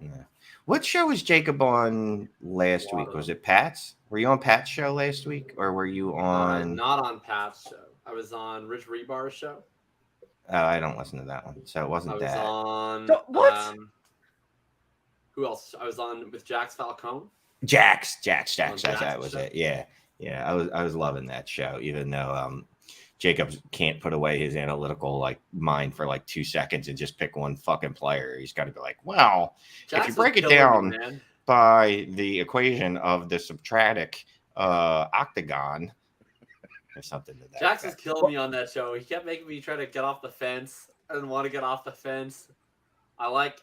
Yeah. What show was Jakob on last week? Was it Pat's? Were you on Pat's show last week, or were you on? Not on Pat's show. I was on Rich Rebar's show. Oh, I don't listen to that one, so it wasn't that. I was on what? Who else? I was on with Jax Falcone. Jax. That was it. Yeah. I was loving that show, even though Jacob can't put away his analytical mind for 2 seconds and just pick one fucking player. He's got to be like, well, if you break it down by the equation of the subtractic octagon or something to that. Jax was killing me on that show. He kept making me try to get off the fence. I didn't want to get off the fence. I like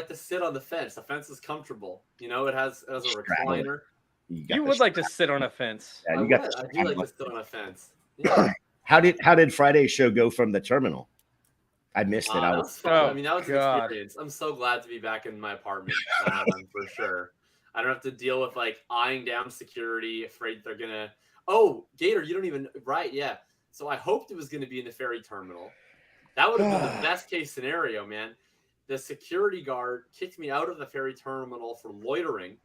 to sit on the fence. The fence is comfortable. It has a recliner. You would like to sit on a fence. Yeah, I do like to sit on a fence. Yeah. How did Friday's show go from the terminal? I missed it. That was fun. That was an experience. I'm so glad to be back in my apartment for sure. I don't have to deal with eyeing down security, afraid they're gonna. Oh, Gator, you don't even right? Yeah. So I hoped it was going to be in the ferry terminal. That would have been the best case scenario, man. The security guard kicked me out of the ferry terminal for loitering.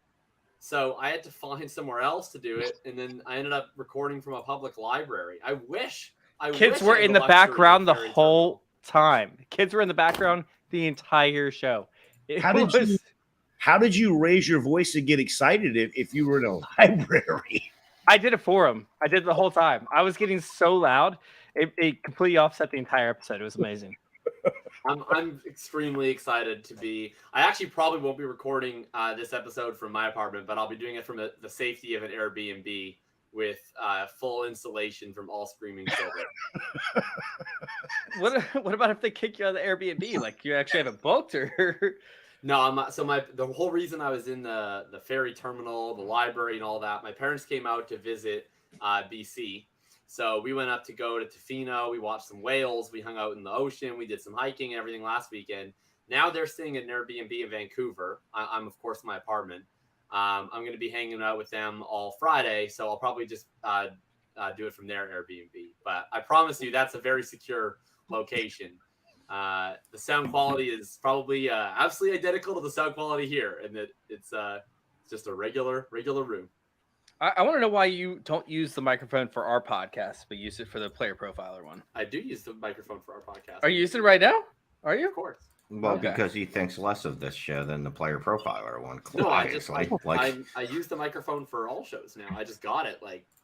So I had to find somewhere else to do it, and then I ended up recording from a public library. Kids were in the background the whole time. Kids were in the background the entire show. How did you raise your voice and get excited if you were in a library? I did it for him. I did it the whole time. I was getting so loud, it completely offset the entire episode. It was amazing. I'm extremely excited to be. I actually probably won't be recording this episode from my apartment, but I'll be doing it from the safety of an Airbnb with full installation from all screaming children. What about if they kick you out of the Airbnb? You actually have it booked, or? No, I'm not. So the whole reason I was in the ferry terminal, the library, and all that, my parents came out to visit BC. So we went up to go to Tofino. We watched some whales. We hung out in the ocean. We did some hiking and everything last weekend. Now they're staying at an Airbnb in Vancouver. I'm of course, in my apartment. I'm going to be hanging out with them all Friday. So I'll probably just do it from their Airbnb. But I promise you, that's a very secure location. The sound quality is probably absolutely identical to the sound quality here. And that it's just a regular room. I want to know why you don't use the microphone for our podcast, but use it for the player profiler one. I do use the microphone for our podcast. Are you using it right now? Are you? Of course. Well, okay. Because he thinks less of this show than the player profiler one. No, I use the microphone for all shows now. I just got it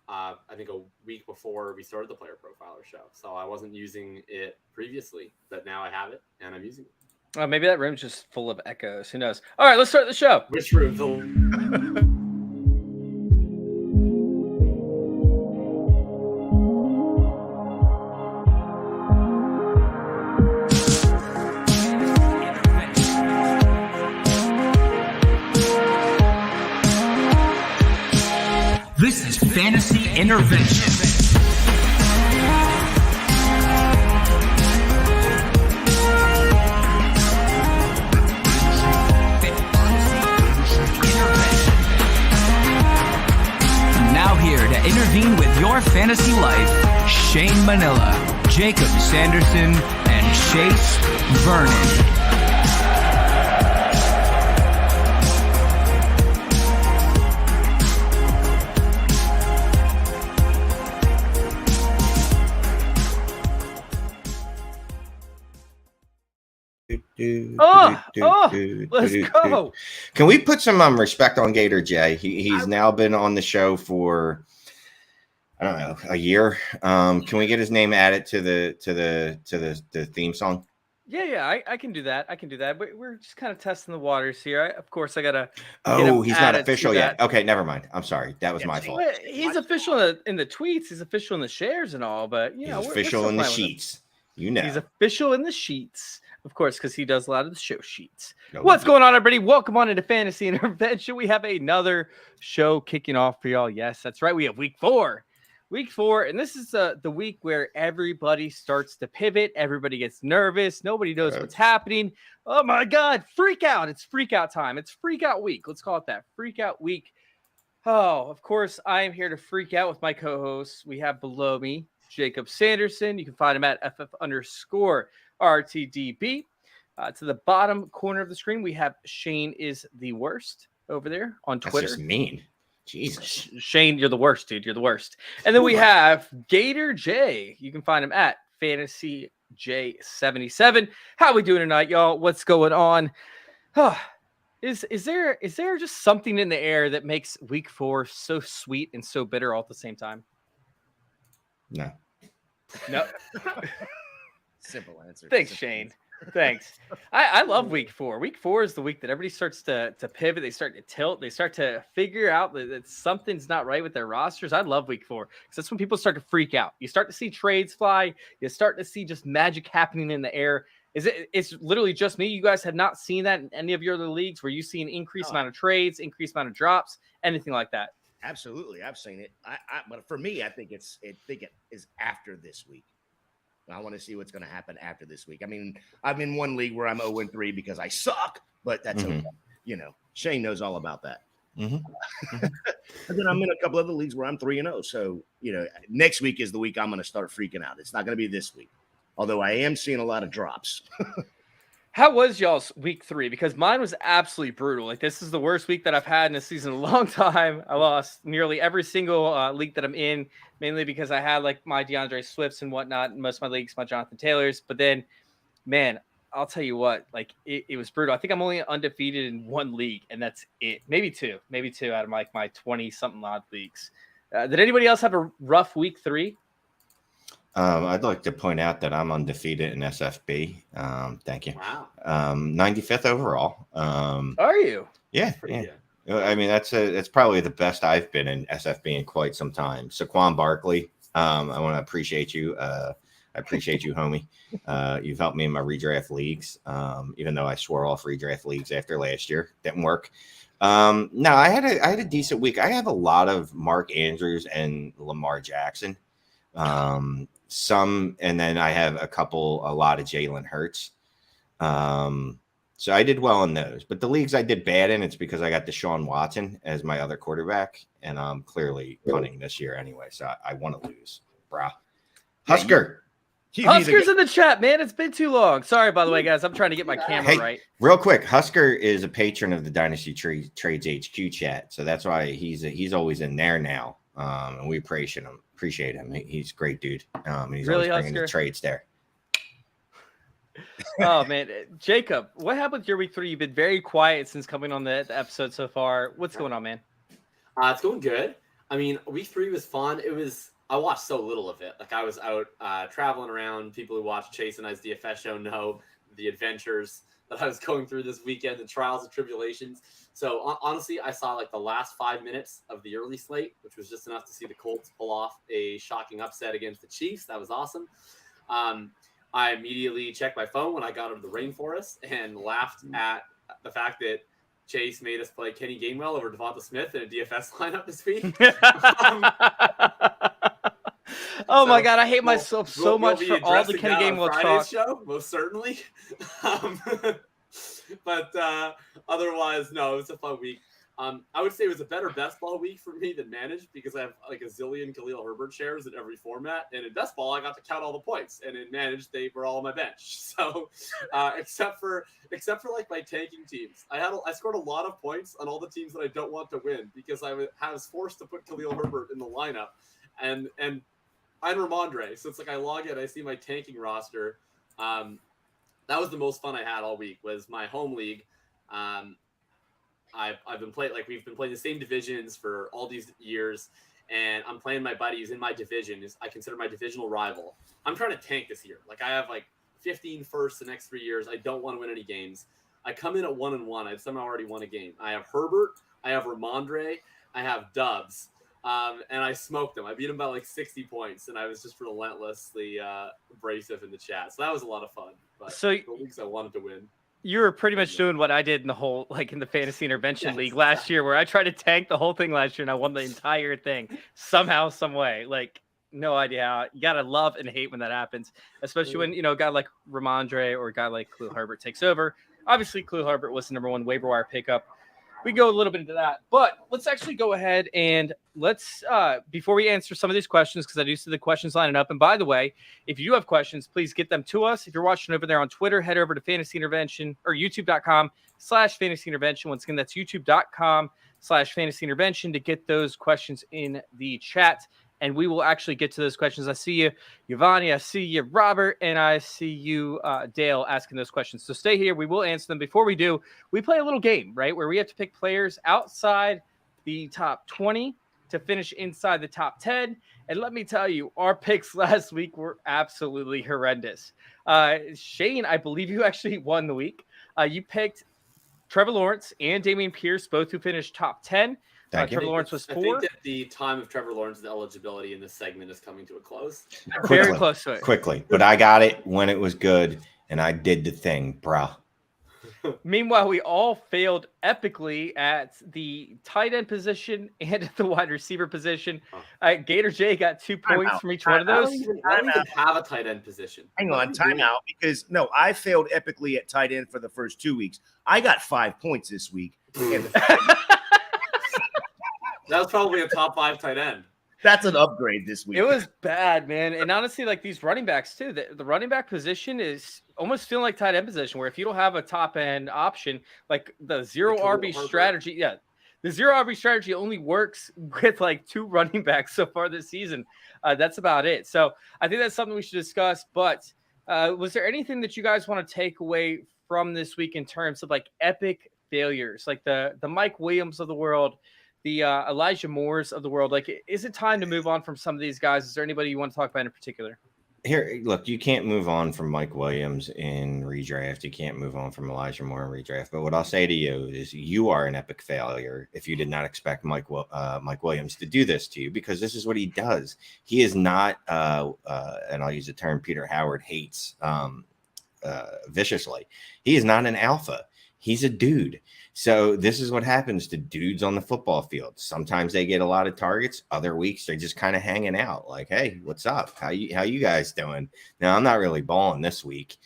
I think a week before we started the player profiler show. So I wasn't using it previously, but now I have it and I'm using it. Oh, maybe that room's just full of echoes. Who knows? All right, let's start the show. Which room? This is Fantasy Intervention. Now here to intervene with your fantasy life, Shane Manila, Jakob Sanderson, and Chase Vernon. Let's go. Can we put some respect on Gator J? He's now been on the show for I don't know, a year. Can we get his name added to the theme song? Yeah, I can do that. But we're just kind of testing the waters here. Of course, I gotta. Oh, he's not official yet. Okay, never mind. I'm sorry. That was my fault. He's official in the tweets. He's official in the shares and all. But he's official in the sheets. He's official in the sheets. Of course, because he does a lot of the show sheets. What's going on, everybody? Welcome on into Fantasy Intervention. We have another show kicking off for y'all. Yes, that's right. We have week 4. And this is the week where everybody starts to pivot. Everybody gets nervous. Nobody knows what's happening. Oh, my God. Freak out. It's freak out time. It's freak out week. Let's call it that. Freak out week. Oh, of course, I am here to freak out with my co-hosts. We have below me Jakob Sanderson. You can find him at FF_RTDB. To the bottom corner of the screen, we have Shane is the worst over there on Twitter. That's just mean. Jesus. Shane, you're the worst, dude. You're the worst. And then we have Gator J. You can find him at Fantasy J77. How we doing tonight, y'all? What's going on? Is there just something in the air that makes week 4 so sweet and so bitter all at the same time? No. Simple answer. Thanks, Shane. Thanks. I love week 4. Week 4 is the week that everybody starts to pivot. They start to tilt. They start to figure out that something's not right with their rosters. I love week 4 because that's when people start to freak out. You start to see trades fly. You start to see just magic happening in the air. It's literally just me. You guys have not seen that in any of your other leagues where you see an increased amount of trades, increased amount of drops, anything like that? Absolutely. I've seen it. But for me, I think it is after this week. I want to see what's going to happen after this week. I mean, I'm in one league where I'm 0-3 because I suck, but that's okay. You know, Shane knows all about that. And then I'm in a couple other leagues where I'm 3-0. So, you know, next week is the week I'm going to start freaking out. It's not going to be this week, although I am seeing a lot of drops. How was y'all's week 3? Because mine was absolutely brutal. Like, this is the worst week that I've had in this season in a long time. I lost nearly every single league that I'm in, mainly because I had like my DeAndre Swifts and whatnot in most of my leagues, my Jonathan Taylors. But then, man, I'll tell you what, like it was brutal. I think I'm only undefeated in one league, and that's it. Maybe two out of like my 20-something odd leagues. Did anybody else have a rough week 3? I'd like to point out that I'm undefeated in SFB. Thank you. Wow. 95th overall. Are you? Yeah. I mean, that's probably the best I've been in SFB in quite some time. Saquon Barkley, I want to appreciate you. I appreciate you, homie. You've helped me in my redraft leagues, even though I swore off redraft leagues after last year. Didn't work. No, I had a decent week. I have a lot of Mark Andrews and Lamar Jackson. And then I have a lot of Jalen Hurts. So I did well in those, but the leagues I did bad in, it's because I got Deshaun Watson as my other quarterback, and I'm clearly punting this year anyway. So I want to lose, brah. Husker. Husker's in the chat, man. It's been too long. Sorry, by the way, guys. I'm trying to get my camera right. Real quick, Husker is a patron of the Dynasty Trades HQ chat, so that's why he's always in there now. And we appreciate him. He's a great dude. And he's really always bringing Husker? the trades there. Oh man, Jacob, what happened with your week 3? You've been very quiet since coming on the episode so far. What's going on, man? It's going good. I mean, week 3 was fun. I watched so little of it. Like, I was out traveling around. People who watch Chase and I's DFS show know the adventures that I was going through this weekend, the trials and tribulations. So honestly, I saw like the last 5 minutes of the early slate, which was just enough to see the Colts pull off a shocking upset against the Chiefs. That was awesome. I immediately checked my phone when I got out of the rainforest and laughed at the fact that Chase made us play Kenny Gainwell over Devonte Smith in a DFS lineup this week. Oh my God, I hate myself so much for all the Kenny Gainwell talk. Show, most certainly. But otherwise, no, it was a fun week. I would say it was a better best ball week for me than managed because I have like a zillion Khalil Herbert shares in every format. And in best ball, I got to count all the points. And in managed, they were all on my bench. So except for like my tanking teams, I scored a lot of points on all the teams that I don't want to win because I was forced to put Khalil Herbert in the lineup. And I'm Ramondre. So it's like I log in, I see my tanking roster. That was the most fun I had all week was my home league. I've been playing, like we've been playing the same divisions for all these years, and I'm playing my buddy who's in my division. I consider my divisional rival. I'm trying to tank this year. Like I have like 15 firsts the next 3 years. I don't want to win any games. I come in at 1-1. I've somehow already won a game. I have Herbert. I have Ramondre. I have Dubs. And I smoked him. I beat him by like 60 points, and I was just relentlessly abrasive in the chat. So that was a lot of fun. But so the leagues I wanted to win. You were pretty much doing what I did in the whole, like in the fantasy intervention league last year, where I tried to tank the whole thing last year and I won the entire thing somehow, some way. Like, no idea how. You got to love and hate when that happens, especially when, you know, a guy like Ramondre or a guy like Khalil Herbert takes over. Obviously, Khalil Herbert was the number 1 waiver wire pickup we go a little bit into that. But let's actually go ahead and let's before we answer some of these questions, because I do see the questions lining up. And by the way, if you do have questions, please get them to us. If you're watching over there on Twitter, head over to Fantasy Intervention or youtube.com/Fantasy Intervention. Once again, that's youtube.com/Fantasy Intervention to get those questions in the chat. And we will actually get to those questions. I see you, Giovanni. I see you, Robert. And I see you, Dale, asking those questions. So stay here. We will answer them. Before we do, we play a little game, right, where we have to pick players outside the top 20 to finish inside the top 10. And let me tell you, our picks last week were absolutely horrendous. Shane, I believe you actually won the week. You picked Trevor Lawrence and Dameon Pierce, both who finished top 10. Trevor Lawrence was 4. I think that the time of Trevor Lawrence's eligibility in this segment is coming to a close. Very close to it. Quickly. But I got it when it was good, and I did the thing, bro. Meanwhile, we all failed epically at the tight end position and at the wide receiver position. Gator J got 2 points from each one of those. I don't even have a tight end position. Hang on, timeout, because no, I failed epically at tight end for the first 2 weeks. I got 5 points this week. That was probably a top 5 tight end. That's an upgrade this week. It was bad, man. And honestly, like these running backs too, the running back position is almost feeling like tight end position, where if you don't have a top end option, like the zero RB strategy, the zero RB strategy only works with like 2 running backs so far this season. That's about it. So I think that's something we should discuss. But was there anything that you guys want to take away from this week in terms of like epic failures, like the Mike Williams of the world, the Elijah Moores of the world? Like, is it time to move on from some of these guys? Is there anybody you want to talk about in particular? Here, look, you can't move on from Mike Williams in redraft. You can't move on from Elijah Moore in redraft. But what I'll say to you is you are an epic failure if you did not expect Mike Williams to do this to you, because this is what he does. He is not, and I'll use the term Peter Howard hates viciously. He is not an alpha. He's a dude. So this is what happens to dudes on the football field. Sometimes they get a lot of targets. Other weeks they're just kind of hanging out like, hey, what's up? How you guys doing? Now, I'm not really balling this week.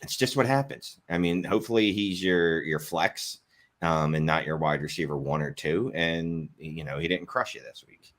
It's just what happens. I mean, hopefully he's your flex and not your wide receiver 1 or 2. And, he didn't crush you this week.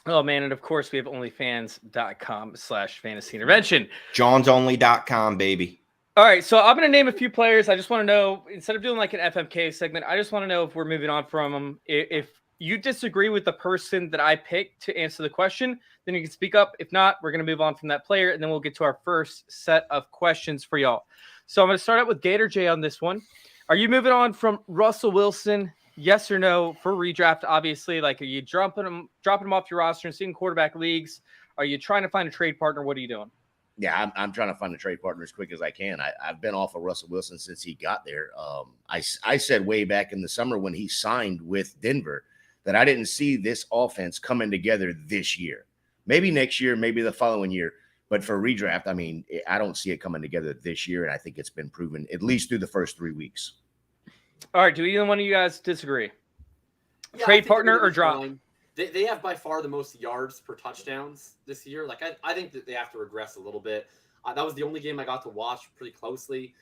Oh, man. And, of course, we have onlyfans.com/fantasy intervention. JohnsOnly.com, baby. All right, so I'm going to name a few players. I just want to know, instead of doing like an FMK segment, I just want to know if we're moving on from them. If you disagree with the person that I picked to answer the question, then you can speak up. If not, we're going to move on from that player, and then we'll get to our first set of questions for y'all. So I'm going to start out with Gator J on this one. Are you moving on from Russell Wilson? Yes or no for redraft? Obviously, like, are you dropping him off your roster and seeing quarterback leagues? Are you trying to find a trade partner? What are you doing? Yeah, I'm trying to find a trade partner as quick as I can. I've been off of Russell Wilson since he got there. I said way back in the summer when he signed with Denver that I didn't see this offense coming together this year. Maybe next year, maybe the following year. But for redraft, I mean, I don't see it coming together this year, and I think it's been proven at least through the first 3 weeks. All right, do either one of you guys disagree? Yeah, trade partner or drop? They have by far the most yards per touchdowns this year. Like, I think that they have to regress a little bit. That was the only game I got to watch pretty closely.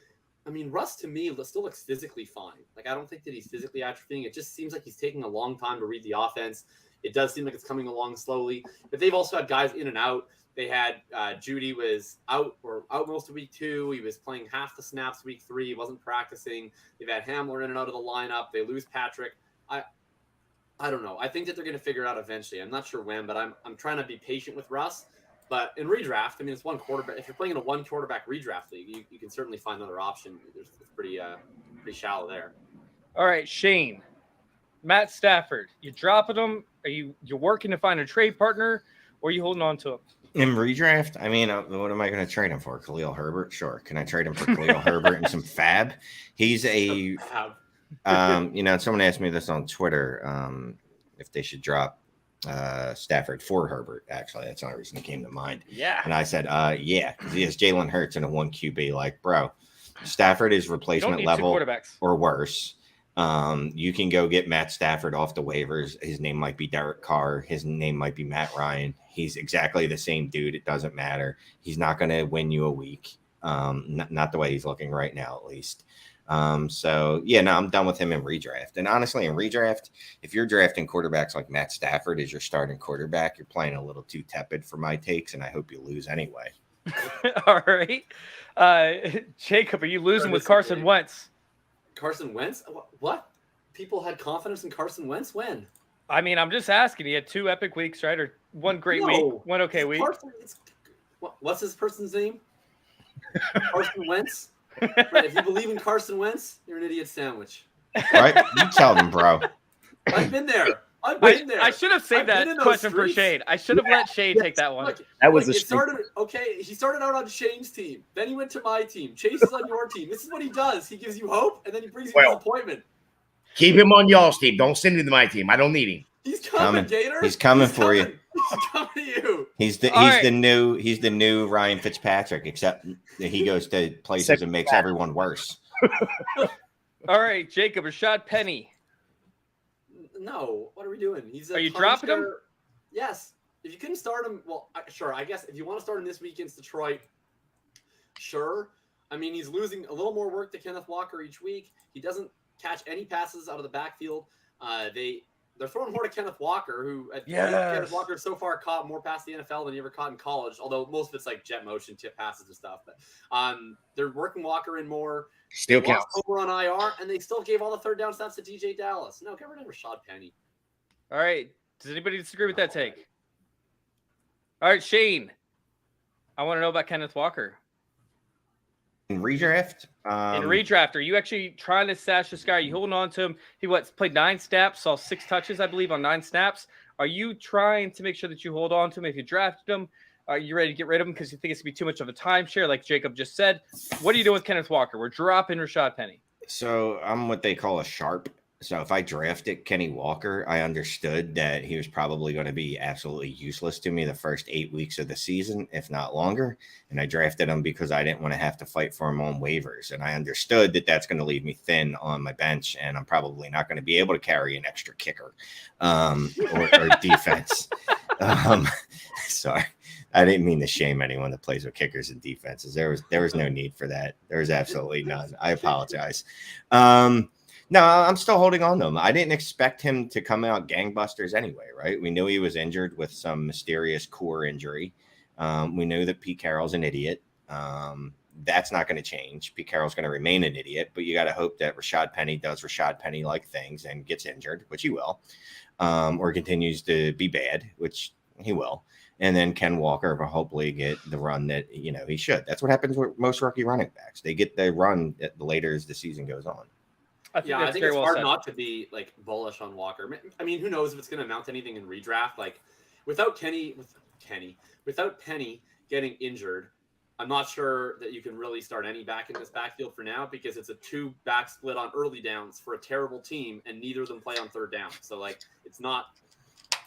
I mean, Russ, to me, still looks physically fine. Like, I don't think that he's physically atrophying. It just seems like he's taking a long time to read the offense. It does seem like it's coming along slowly. But they've also had guys in and out. They had Judy was out most of week 2. He was playing half the snaps week 3. He wasn't practicing. They've had Hamler in and out of the lineup. They lose Patrick. I don't know. I think that they're going to figure it out eventually. I'm not sure when, but I'm trying to be patient with Russ. But in redraft, I mean, it's one quarterback. If you're playing in a 1 quarterback redraft league, you can certainly find another option. It's pretty shallow there. All right, Shane, Matt Stafford, you dropping him? Are you're working to find a trade partner, or are you holding on to him? In redraft, I mean, what am I going to trade him for? Khalil Herbert? Sure. Can I trade him for Khalil Herbert and some fab? He's a someone asked me this on Twitter, if they should drop Stafford for Herbert. Actually, that's the only reason it came to mind. Yeah. And I said, yeah, because he has Jalen Hurts and a 1 QB. Like, bro, Stafford is replacement level or worse. You can go get Matt Stafford off the waivers. His name might be Derek Carr. His name might be Matt Ryan. He's exactly the same dude. It doesn't matter. He's not going to win you a week. Not the way he's looking right now, at least. So yeah, no, I'm done with him in redraft. And honestly, in redraft, if you're drafting quarterbacks like Matt Stafford as your starting quarterback, you're playing a little too tepid for my takes, and I hope you lose anyway. All right. Jacob, are you losing with Carson Wentz? Carson Wentz? What? People had confidence in Carson Wentz when? I mean, I'm just asking. He had 2 epic weeks, right? Or one great week, one okay week. What's his person's name? Carson Wentz? Right, if you believe in Carson Wentz, you're an idiot sandwich. Right? You tell them, bro. I've been there. I should have saved that question for Shane. I should have let Shane take that one. Look, that was he started out on Shane's team. Then he went to my team. Chase is on your team. This is what he does. He gives you hope, and then he brings you disappointment. Keep him on y'all's team. Don't send him to my team. I don't need him. He's coming, Gator. He's coming for you. He's coming to you. He's the new Ryan Fitzpatrick, except that he goes to places and makes everyone worse. All right, Jacob, Rashaad Penny. No, what are we doing? Are you dropping him? Yes. If you couldn't start him, well, sure. I guess if you want to start him this week against Detroit, sure. I mean, he's losing a little more work to Kenneth Walker each week. He doesn't catch any passes out of the backfield. They're throwing more to Kenneth Walker, who Kenneth Walker so far caught more passes in the NFL than he ever caught in college, although most of it's like jet motion, tip passes and stuff. But they're working Walker in more. Still counts. Over on IR, and they still gave all the third down snaps to DJ Dallas. No, get rid of Rashaad Penny. All right. Does anybody disagree with that take? All right, Shane. I want to know about Kenneth Walker. In redraft? In redraft, are you actually trying to stash this guy? Are you holding on to him? He played 9 snaps, saw 6 touches, I believe, on 9 snaps. Are you trying to make sure that you hold on to him if you drafted him? Are you ready to get rid of him because you think it's going to be too much of a timeshare, like Jacob just said? What are you doing with Kenneth Walker? We're dropping Rashaad Penny. So I'm what they call a sharp. So if I drafted Kenny Walker, I understood that he was probably going to be absolutely useless to me the first 8 weeks of the season, if not longer. And I drafted him because I didn't want to have to fight for him on waivers. And I understood that that's going to leave me thin on my bench, and I'm probably not going to be able to carry an extra kicker or defense. Sorry. I didn't mean to shame anyone that plays with kickers and defenses. There was no need for that. There was absolutely none. I apologize. No, I'm still holding on to him. I didn't expect him to come out gangbusters anyway, right? We knew he was injured with some mysterious core injury. We knew that Pete Carroll's an idiot. That's not going to change. Pete Carroll's going to remain an idiot, but you got to hope that Rashaad Penny does Rashaad Penny-like things and gets injured, which he will, or continues to be bad, which he will. And then Ken Walker will hopefully get the run that, he should. That's what happens with most rookie running backs. They get the run later as the season goes on. I think it's hard not to be like bullish on Walker. I mean, who knows if it's going to amount to anything in redraft? Like without Penny getting injured, I'm not sure that you can really start any back in this backfield for now because it's a 2-back split on early downs for a terrible team, and neither of them play on third down. So like, it's not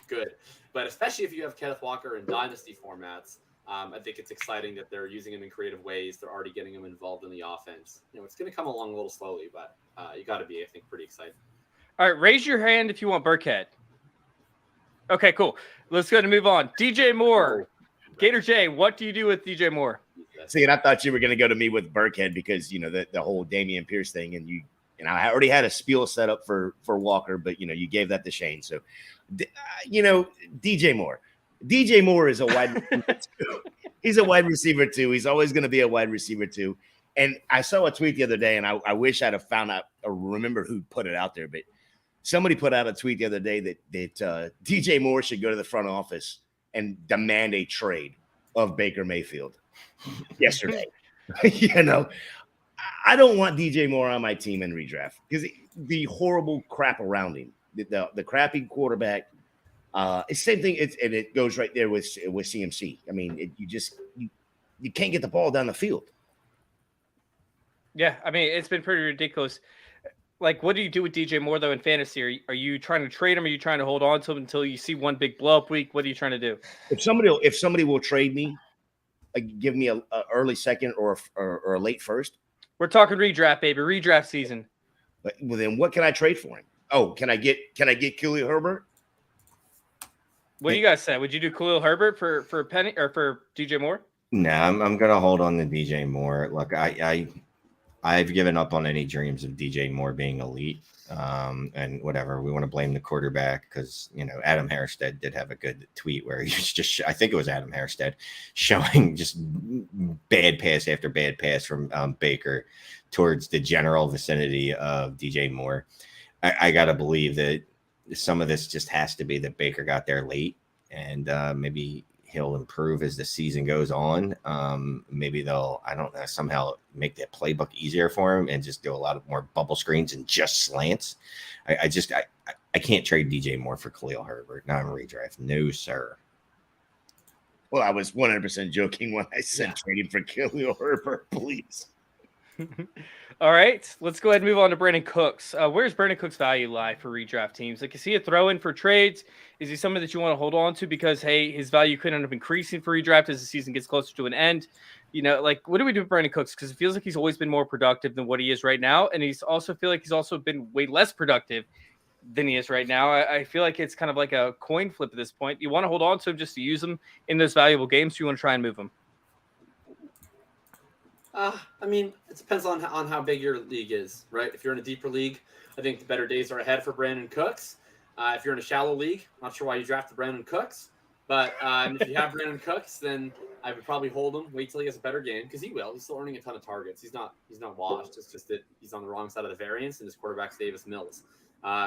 good. But especially if you have Kenneth Walker in dynasty formats, I think it's exciting that they're using him in creative ways. They're already getting him involved in the offense. It's going to come along a little slowly, but you got to be, I think, pretty excited. All right, raise your hand if you want Burkhead. Okay, cool. Let's go to move on. DJ Moore. Gator J, what do you do with DJ Moore? See, and I thought you were going to go to me with Burkhead because, the whole Dameon Pierce thing, and I already had a spiel set up for Walker, but, you gave that to Shane. So, DJ Moore. DJ Moore is a wide receiver too. He's a wide receiver too. He's always going to be a wide receiver too. And I saw a tweet the other day, and I wish I'd have found out or remember who put it out there, but somebody put out a tweet the other day that DJ Moore should go to the front office and demand a trade of Baker Mayfield yesterday. I don't want DJ Moore on my team in redraft because the horrible crap around him, the crappy quarterback. It's the same thing. And it goes right there with CMC. I mean, you can't get the ball down the field. Yeah, I mean, it's been pretty ridiculous. Like, what do you do with DJ Moore though in fantasy? Are you trying to trade him? Are you trying to hold on to him until you see one big blow up week? What are you trying to do? If somebody will trade me, give me a early second or a late first. We're talking redraft, baby. Redraft season. Well, then what can I trade for him? Oh, can I get Khalil Herbert? What do you guys say? Would you do Khalil Herbert for Penny or for DJ Moore? No, I'm going to hold on to DJ Moore. Look, I've given up on any dreams of DJ Moore being elite. And whatever, we want to blame the quarterback because, Adam Harstead did have a good tweet where he was just, I think it was Adam Harstead, showing just bad pass after bad pass from Baker towards the general vicinity of DJ Moore. I got to believe that some of this just has to be that Baker got there late, and maybe he'll improve as the season goes on. Maybe they'll, I don't know, somehow make that playbook easier for him and just do a lot of more bubble screens and just slants. I can't trade DJ Moore for Khalil Herbert. Not in redraft. No, sir. Well, I was 100% joking when I said trading for Khalil Herbert, please. All right, let's go ahead and move on to Brandon Cooks. Where's Brandon Cooks' value lie for redraft teams? Like, is he a throw-in for trades? Is he something that you want to hold on to because, hey, his value could end up increasing for redraft as the season gets closer to an end? What do we do with Brandon Cooks? Because it feels like he's always been more productive than what he is right now, and he's also been way less productive than he is right now. I feel like it's kind of like a coin flip at this point. You want to hold on to him just to use him in those valuable games, or you want to try and move him? It depends on how big your league is, right? If you're in a deeper league, I think the better days are ahead for Brandon Cooks. If you're in a shallow league, I'm not sure why you drafted Brandon Cooks, but if you have Brandon Cooks, then I would probably hold him, wait till he has a better game, because he will. He's still earning a ton of targets. He's not washed. It's just that he's on the wrong side of the variance, and his quarterback's Davis Mills.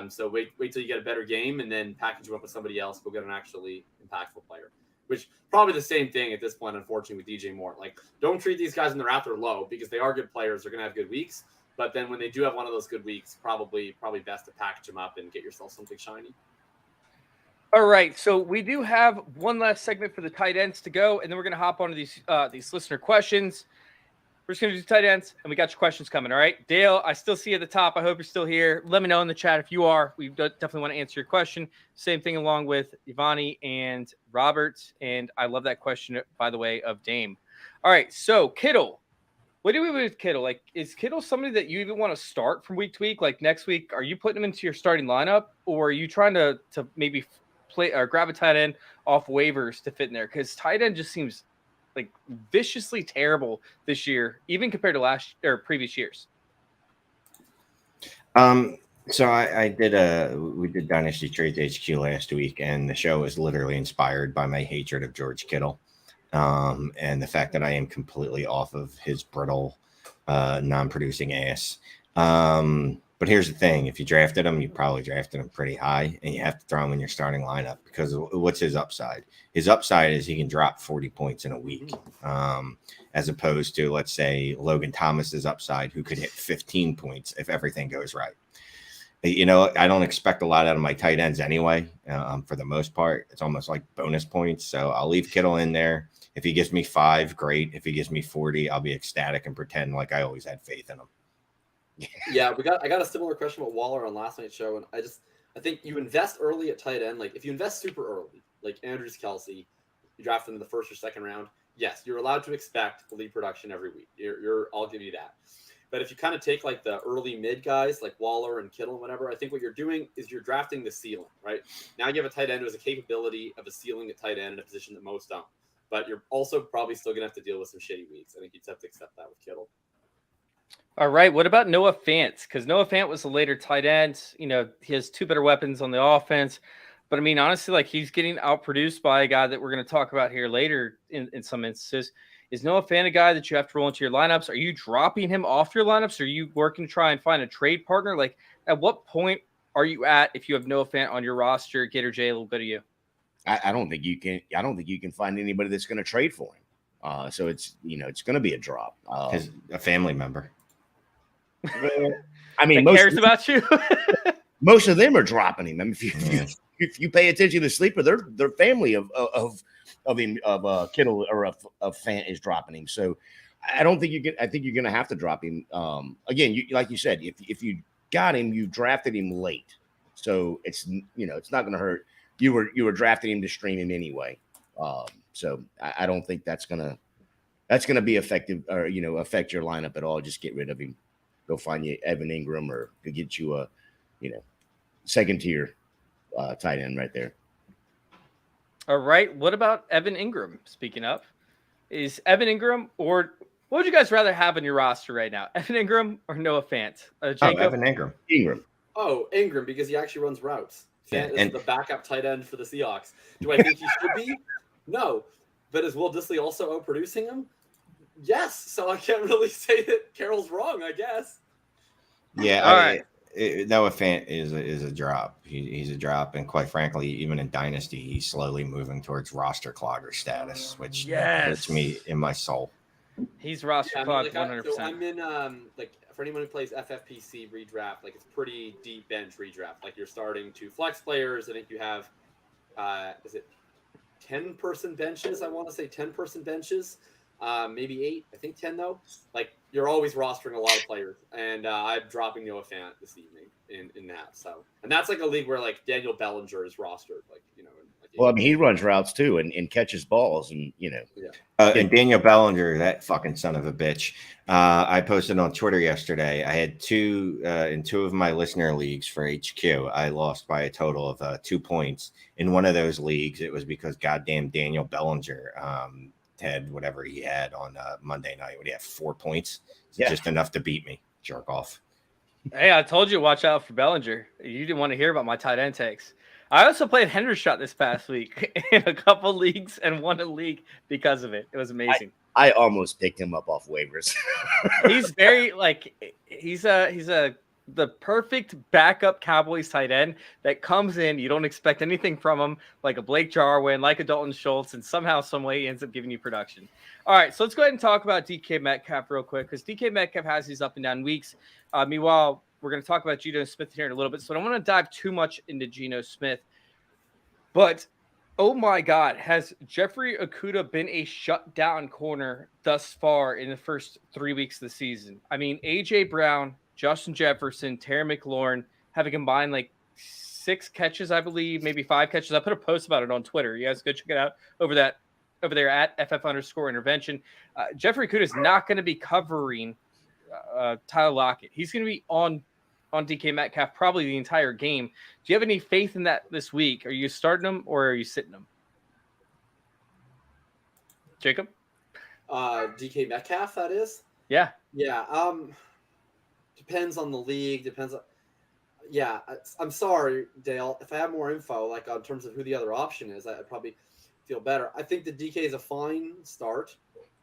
So wait till you get a better game, and then package him up with somebody else. Go get an actually impactful player. Which probably the same thing at this point, unfortunately, with DJ Moore. Like, don't treat these guys in the draft low because they are good players. They're going to have good weeks. But then when they do have one of those good weeks, probably best to package them up and get yourself something shiny. All right, so we do have one last segment for the tight ends to go, and then we're going to hop onto these listener questions. We're just going to do tight ends, and we got your questions coming, all right? Dale, I still see you at the top. I hope you're still here. Let me know in the chat if you are. We definitely want to answer your question. Same thing along with Ivani and Robert, and I love that question, by the way, of Dame. All right, so Kittle. What do we do with Kittle? Like, is Kittle somebody that you even want to start from week to week? Like, next week, are you putting him into your starting lineup, or are you trying to maybe play or grab a tight end off waivers to fit in there? Because tight end just seems like viciously terrible this year, even compared to previous years. So we did Dynasty Trades HQ last week, and the show was literally inspired by my hatred of George Kittle. And the fact that I am completely off of his brittle, non-producing ass. But here's the thing. If you drafted him, you probably drafted him pretty high, and you have to throw him in your starting lineup because what's his upside? His upside is he can drop 40 points in a week, as opposed to, let's say, Logan Thomas's upside, who could hit 15 points if everything goes right. I don't expect a lot out of my tight ends anyway. For the most part, it's almost like bonus points. So I'll leave Kittle in there. If he gives me 5, great. If he gives me 40, I'll be ecstatic and pretend like I always had faith in him. Yeah, I got a similar question about Waller on last night's show, and I think you invest early at tight end. Like, if you invest super early, like Andrews Kelsey, you draft him in the first or second round. Yes, you're allowed to expect elite production every week. I'll give you that. But if you kind of take like the early mid guys like Waller and Kittle and whatever, I think what you're doing is you're drafting the ceiling, right? Now you have a tight end who has a capability of a ceiling at tight end in a position that most don't. But you're also probably still going to have to deal with some shitty weeks. I think you'd have to accept that with Kittle. All right. What about Noah Fant? Because Noah Fant was a later tight end. He has 2 better weapons on the offense. But, honestly, like, he's getting outproduced by a guy that we're going to talk about here later in some instances. Is Noah Fant a guy that you have to roll into your lineups? Are you dropping him off your lineups? Are you working to try and find a trade partner? Like, at what point are you at if you have Noah Fant on your roster? Gator J, a little bit of you. I don't think you can. I don't think you can find anybody that's going to trade for him. So it's going to be a drop. A family member. Most cares about you. Most of them are dropping him. If you pay attention to the sleeper, their family of Kittle or of Fant is dropping him. So I don't think you get. I think you're going to have to drop him. Again, like you said, if you got him, you drafted him late, so it's not going to hurt. You were drafting him to stream him anyway. So I don't think that's gonna be effective or affect your lineup at all. Just get rid of him. Go find you Evan Ingram or go get you a second tier tight end right there. All right. What about Evan Ingram? Speaking of, is Evan Ingram What would you guys rather have in your roster right now? Evan Ingram or Noah Fant? Jakob? Evan Ingram. Oh, Ingram, because he actually runs routes. Fant Yeah, is the backup tight end for the Seahawks. Do I think he should be? No. But is Will Dissly also outproducing him? Yes. So I can't really say that Carroll's wrong, I guess. Yeah, All right. Noah Fant is a drop. He's a drop, and quite frankly, even in Dynasty, he's slowly moving towards roster clogger status, which hurts me in my soul. He's roster clogged 100%. So I'm in for anyone who plays FFPC redraft, like it's pretty deep bench redraft. Like you're starting 2 flex players. I think you have is it 10-person benches? I want to say 10-person benches. Maybe 8. I think 10 though. Like you're always rostering a lot of players, and I'm dropping Noah Fant this evening in that. So, and that's like a league where like Daniel Bellinger is rostered, like Well, I mean, he runs routes too and catches balls, and And Daniel Bellinger, that fucking son of a bitch. I posted on Twitter yesterday. I had 2 in 2 of my listener leagues for HQ. I lost by a total of 2 points. In one of those leagues, it was because goddamn Daniel Bellinger had whatever he had on Monday night. Would he have 4 points? Just enough to beat me. Jerk off. Hey, I told you watch out for Bellinger. You didn't want to hear about my tight end takes. I also played Hendershot this past week in a couple leagues and won a league because of it. It was amazing. I almost picked him up off waivers. He's very he's the perfect backup Cowboys tight end that comes in. You don't expect anything from him, like a Blake Jarwin, like a Dalton Schultz, and somehow, some way, he ends up giving you production. All right, so let's go ahead and talk about DK Metcalf real quick, because DK Metcalf has these up and down weeks. Meanwhile, we're going to talk about Gino Smith here in a little bit, so I don't want to dive too much into Gino Smith. But, oh my God, has Jeffrey Okudah been a shutdown corner thus far in the first 3 weeks of the season? I mean, A.J. Brown, Justin Jefferson, Terry McLaurin have a combined like 6 catches, I believe, maybe 5 catches. I put a post about it on Twitter. You guys go check it out over there at FF_intervention. Jeffrey Okudah is not going to be covering Tyler Lockett. He's going to be on DK Metcalf probably the entire game. Do you have any faith in that this week? Are you starting him or are you sitting him? Jacob? DK Metcalf, that is? Yeah. Yeah. Depends on the league. I'm sorry, Dale. If I have more info, like in terms of who the other option is, I'd probably feel better. I think the DK is a fine start,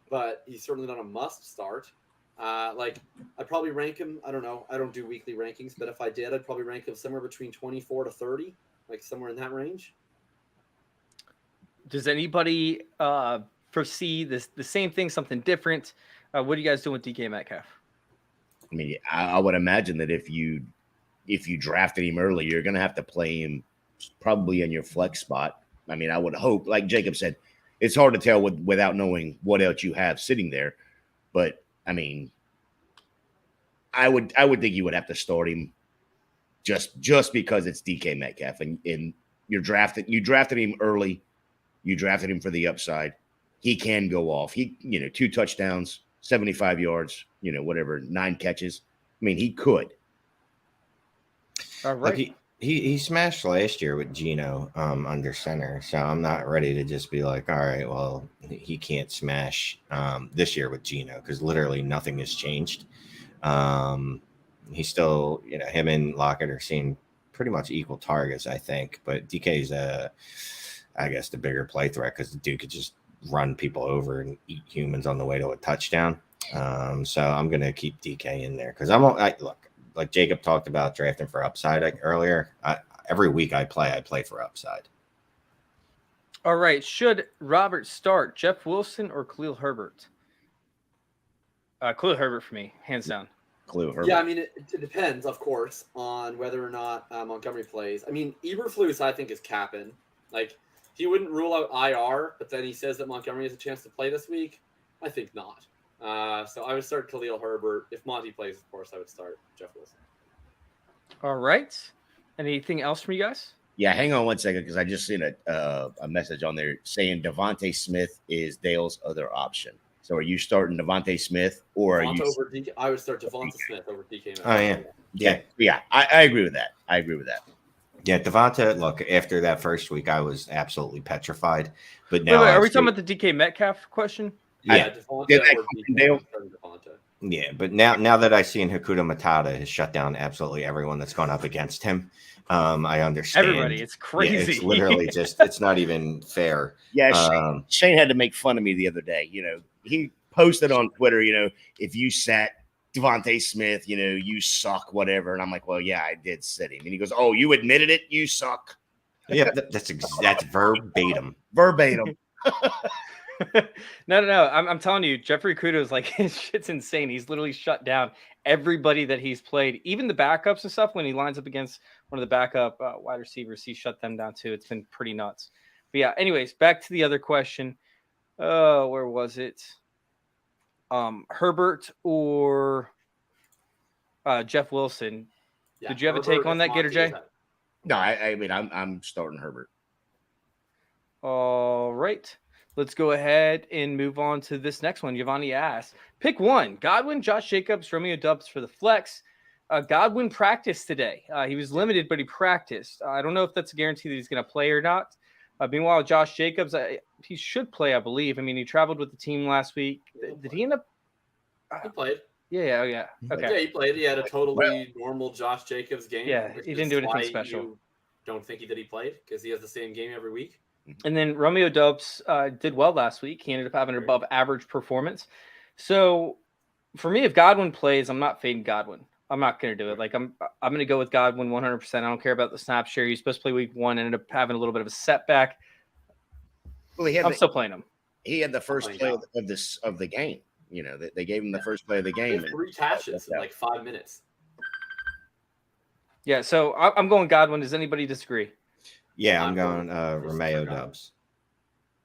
but he's certainly not a must start. I'd probably rank him. I don't know. I don't do weekly rankings, but if I did, I'd probably rank him somewhere between 24 to 30, like somewhere in that range. Does anybody foresee the same thing, something different? What are you guys doing with DK Metcalf? I mean, I would imagine that if you drafted him early, you're going to have to play him probably in your flex spot. I mean, I would hope, like Jacob said, it's hard to tell without knowing what else you have sitting there. But I mean, I would think you would have to start him just because it's DK Metcalf and you drafted him early. You drafted him for the upside. He can go off. 2 touchdowns, 75 yards, whatever, 9 catches. I mean, he could. All right. Like he smashed last year with Gino under center, so I'm not ready to just be like, all right, well, he can't smash this year with Gino because literally nothing has changed. He's still, him and Lockett are seeing pretty much equal targets, I think, but DK's I guess the bigger play threat because the dude could just run people over and eat humans on the way to a touchdown. So I'm gonna keep DK in there because look, like Jacob talked about drafting for upside earlier. Every week I play for upside. All right. Should Robert start Jeff Wilson or Khalil Herbert? Khalil Herbert for me, hands down. Khalil Herbert. Yeah, I mean, it depends, of course, on whether or not Montgomery plays. I mean, Eberflus, I think, is capping. Like, he wouldn't rule out IR, but then he says that Montgomery has a chance to play this week. I think not. So I would start Khalil Herbert. If Monty plays, of course, I would start Jeff Wilson. All right. Anything else from you guys? Yeah, hang on one second because I just seen a message on there saying Devonte Smith is Dale's other option. So are you starting Devonte Smith or are you? Over DK, I would start Devonte Smith over DK. Oh yeah. Yeah. I agree with that. Yeah, Devonta, look, after that first week, I was absolutely petrified. But now Wait, are we talking about the DK Metcalf question? Yeah. Devonte Did that or come Dale? Devonte. Yeah, but now that I've seen Hakuta Matata has shut down absolutely everyone that's gone up against him, I understand. Everybody, it's crazy. Yeah, it's literally it's not even fair. Yeah, Shane had to make fun of me the other day. He posted on Twitter, if you sat Devonte Smith, you suck, whatever. And I'm like, well, yeah, I did sit him. And he goes, oh, you admitted it? You suck. Yeah, that's verbatim. Verbatim. No. I'm telling you, Jeffrey Okudah is like, his shit's insane. He's literally shut down everybody that he's played, even the backups and stuff. When he lines up against one of the backup wide receivers, he shut them down too. It's been pretty nuts. But yeah, anyways, back to the other question. Where was it? Herbert or Jeff Wilson? Yeah, Did you have Herbert, a take on that, if Gator Monty J? was No, I mean, I'm starting Herbert. All right. Let's go ahead and move on to this next one. Giovanni asks, pick one: Godwin, Josh Jacobs, Romeo Doubs for the flex. Godwin practiced today. He was limited, but he practiced. I don't know if that's a guarantee that he's going to play or not. Meanwhile, Josh Jacobs, he should play, I believe. I mean, he traveled with the team last week. Did he end up? He played. Yeah. Okay. Yeah, he played. He had a totally normal Josh Jacobs game. Yeah, he didn't do anything special. You don't think he played because he has the same game every week. And then Romeo Doubs did well last week. He ended up having an above average performance. So for me, if Godwin plays, I'm not fading Godwin. I'm not going to do it. Like I'm going to go with Godwin 100%. I don't care about the snap share. He's supposed to play week 1, ended up having a little bit of a setback. Well, I'm still playing him. He had the first play of the game. They gave him the first play of the game. 3 catches in like 5 minutes. Yeah, so I'm going Godwin. Does anybody disagree? Yeah, I'm going Romeo Doubs.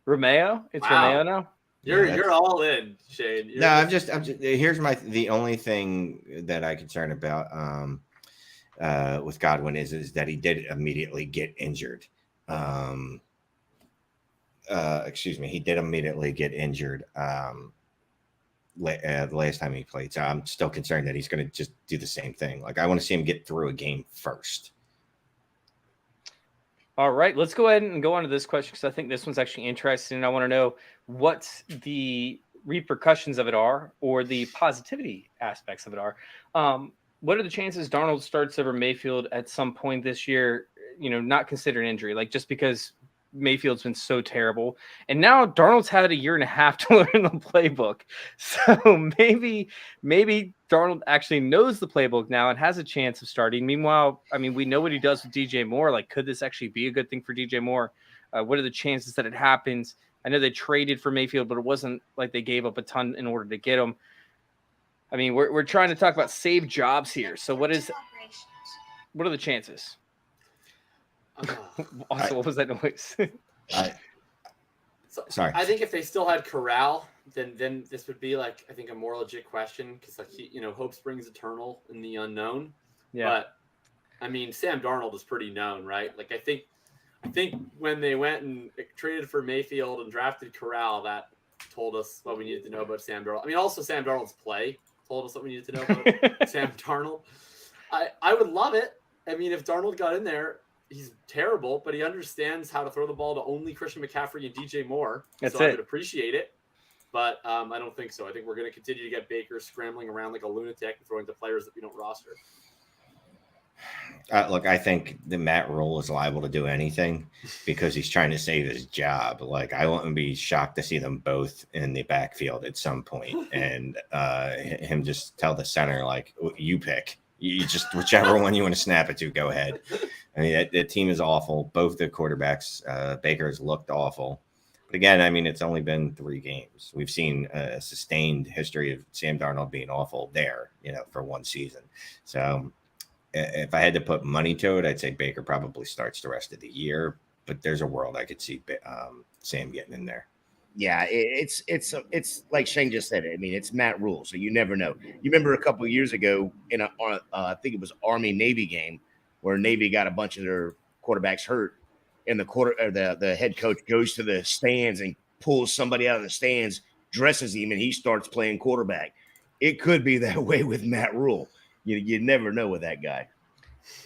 Romeo? It's Wow. Romeo now? You're all in, Shane. I'm just here's the only thing that I concern about with Godwin is that he did immediately get injured. He did immediately get injured the last time he played. So I'm still concerned that he's going to just do the same thing. Like, I want to see him get through a game first. All right, let's go ahead and go on to this question because I think this one's actually interesting. And I want to know what the repercussions of it are or the positivity aspects of it are. What are the chances Darnold starts over Mayfield at some point this year, not considering injury, like just because Mayfield's been so terrible. And now Darnold's had a year and a half to learn the playbook. So maybe Darnold actually knows the playbook now and has a chance of starting. Meanwhile, I mean, we know what he does with DJ Moore. Like, could this actually be a good thing for DJ Moore? What are the chances that it happens? I know they traded for Mayfield, but it wasn't like they gave up a ton in order to get him. I mean, we're trying to talk about save jobs here. So what are the chances? Also, what was that noise? Sorry. I think if they still had Corral, then this would be like, I think, a more legit question because, like, hope springs eternal in the unknown. Yeah. But I mean, Sam Darnold is pretty known, right? Like, I think when they went and traded for Mayfield and drafted Corral, that told us what we needed to know about Sam Darnold. I mean, also Sam Darnold's play told us what we needed to know about Sam Darnold. I would love it. I mean, if Darnold got in there, he's terrible, but he understands how to throw the ball to only Christian McCaffrey and DJ Moore. That's so it. I would appreciate it. But I don't think so. I think we're going to continue to get Baker scrambling around like a lunatic and throwing to players that we don't roster. Look, I think the Matt Rule is liable to do anything because he's trying to save his job. Like, I wouldn't be shocked to see them both in the backfield at some point and him just tell the center, like, you pick. You just whichever one you want to snap it to, go ahead. I mean, the team is awful. Both the quarterbacks, Baker's looked awful. But again, I mean, it's only been 3 games. We've seen a sustained history of Sam Darnold being awful there, for one season. So if I had to put money to it, I'd say Baker probably starts the rest of the year. But there's a world I could see Sam getting in there. Yeah, it's like Shane just said it. I mean, it's Matt Rule, so you never know. You remember a couple of years ago in I think it was Army-Navy game where Navy got a bunch of their quarterbacks hurt, and the head coach goes to the stands and pulls somebody out of the stands, dresses him, and he starts playing quarterback. It could be that way with Matt Rule. You never know with that guy.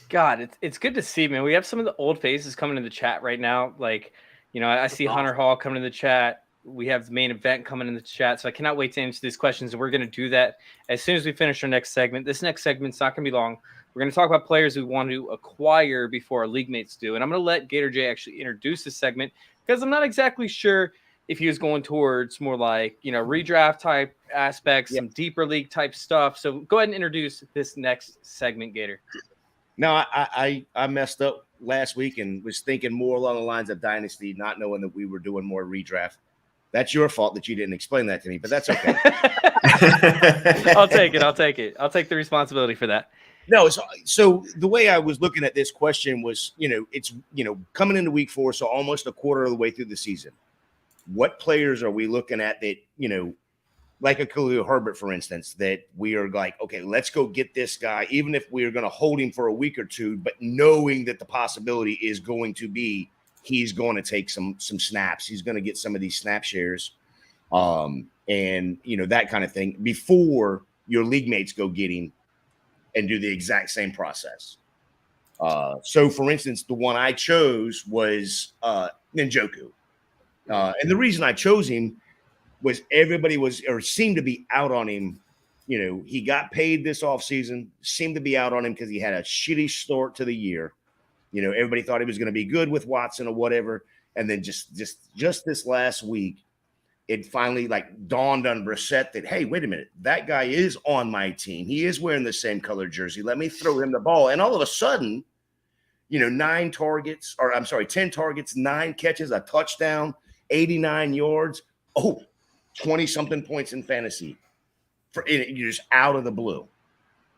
God, it's good to see, man. We have some of the old faces coming in the chat right now. Like, I see awesome. Hunter Hall coming in the chat. we have the main event coming in the chat. So I cannot wait to answer these questions. And we're going to do that as soon as we finish our next segment. This next segment's not going to be long. We're going to talk about players we want to acquire before our league mates do. And I'm going to let Gator J actually introduce this segment because I'm not exactly sure if he was going towards more like, redraft type aspects, some deeper league type stuff. So go ahead and introduce this next segment, Gator. No, I messed up last week and was thinking more along the lines of Dynasty, not knowing that we were doing more redraft. That's your fault that you didn't explain that to me, but that's okay. I'll take it. I'll take the responsibility for that. No, so the way I was looking at this question was, it's, coming into week 4, so almost a quarter of the way through the season. What players are we looking at that, like a Khalil Herbert, for instance, that we are like, okay, let's go get this guy, even if we are going to hold him for a week or two, but knowing that the possibility is going to be he's going to take some snaps. He's going to get some of these snap shares and, that kind of thing before your league mates go get him and do the exact same process. So, for instance, the one I chose was Njoku. And the reason I chose him was everybody seemed to be out on him. He got paid this offseason, seemed to be out on him because he had a shitty start to the year. Everybody thought he was going to be good with Watson or whatever. And then just this last week, it finally dawned on Brissett that, hey, wait a minute, that guy is on my team. He is wearing the same color jersey. Let me throw him the ball. And all of a sudden, 10 targets, 9 catches, a touchdown, 89 yards. 20-something points in fantasy. You're just out of the blue.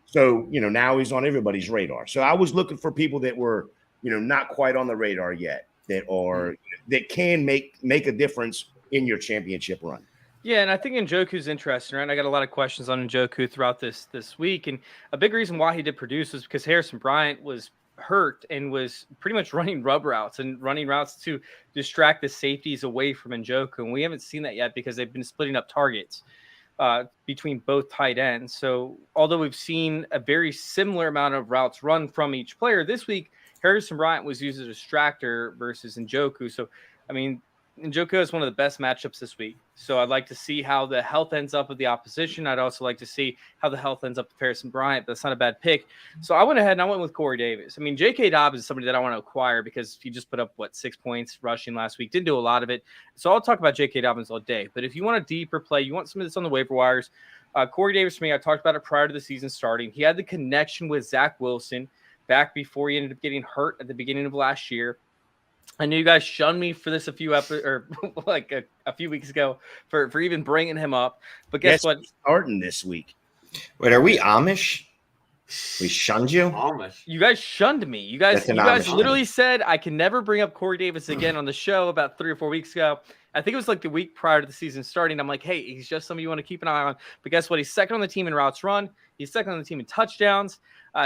So, now he's on everybody's radar. So I was looking for people that were, not quite on the radar yet, that can make a difference in your championship run. Yeah, and I think Njoku's interesting, right? I got a lot of questions on Njoku throughout this week, and a big reason why he did produce was because Harrison Bryant was hurt and was pretty much running rub routes and running routes to distract the safeties away from Njoku, and we haven't seen that yet because they've been splitting up targets between both tight ends. So although we've seen a very similar amount of routes run from each player this week, Harrison Bryant was used as a distractor versus Njoku. So, Njoku has one of the best matchups this week. So I'd like to see how the health ends up with the opposition. I'd also like to see how the health ends up with Harrison Bryant, but that's not a bad pick. So I went ahead and I went with Corey Davis. J.K. Dobbins is somebody that I want to acquire because he just put up, 6 points rushing last week. Didn't do a lot of it. So I'll talk about J.K. Dobbins all day. But if you want a deeper play, you want somebody that's on the waiver wires, Corey Davis for me, I talked about it prior to the season starting. He had the connection with Zach Wilson back before he ended up getting hurt at the beginning of last year. I know you guys shunned me for this a few weeks ago for even bringing him up. But guess what? Starting this week. Wait, are we Amish? We shunned you? Amish. You guys shunned me. You guys literally said I can never bring up Corey Davis again on the show about 3 or 4 weeks ago. I think it was the week prior to the season starting. I'm like, hey, he's just somebody you want to keep an eye on. But guess what? He's second on the team in routes run. He's second on the team in touchdowns.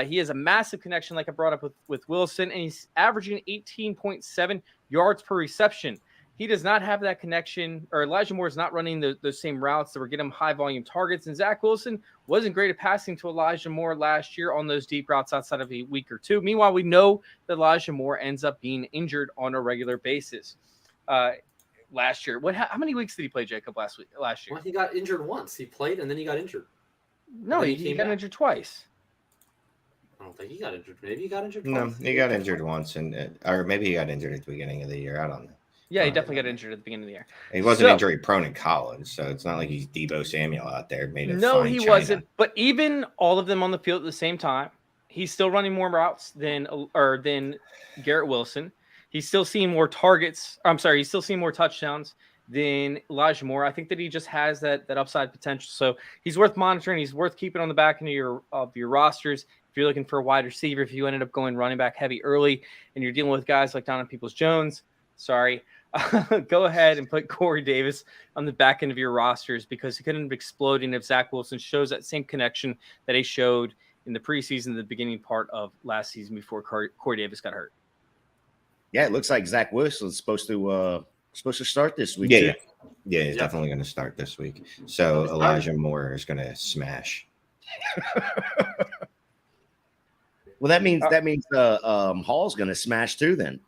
He has a massive connection, like I brought up with Wilson, and he's averaging 18.7 yards per reception. He does not have that connection, or Elijah Moore is not running those same routes that were getting him high volume targets. And Zach Wilson wasn't great at passing to Elijah Moore last year on those deep routes outside of a week or two. Meanwhile, we know that Elijah Moore ends up being injured on a regular basis. Last year, how many weeks did he play, Jacob, last year? Well, he got injured once. He played and then he got injured. No, he got injured twice. I don't think he got injured. Maybe he got injured No, twice. he got injured once, or maybe he got injured at the beginning of the year. I don't know. Yeah, he definitely got injured at the beginning of the year. He wasn't injury prone in college, so it's not like he's Deebo Samuel out there made of No, fine he China. wasn't. But even all of them on the field at the same time, he's still running more routes than Garrett Wilson. He's still seeing more targets. He's still seeing more touchdowns than Elijah Moore. I think that he just has that upside potential. So he's worth monitoring. He's worth keeping on the back end of your rosters. If you're looking for a wide receiver, if you ended up going running back heavy early and you're dealing with guys like Donovan Peoples-Jones, go ahead and put Corey Davis on the back end of your rosters because he could end up exploding if Zach Wilson shows that same connection that he showed in the preseason, the beginning part of last season before Corey Davis got hurt. Yeah, it looks like Zach Wilson's supposed to start this week. Yeah, he's definitely going to start this week. So Elijah Moore is going to smash. Well, that means Hall's going to smash too then.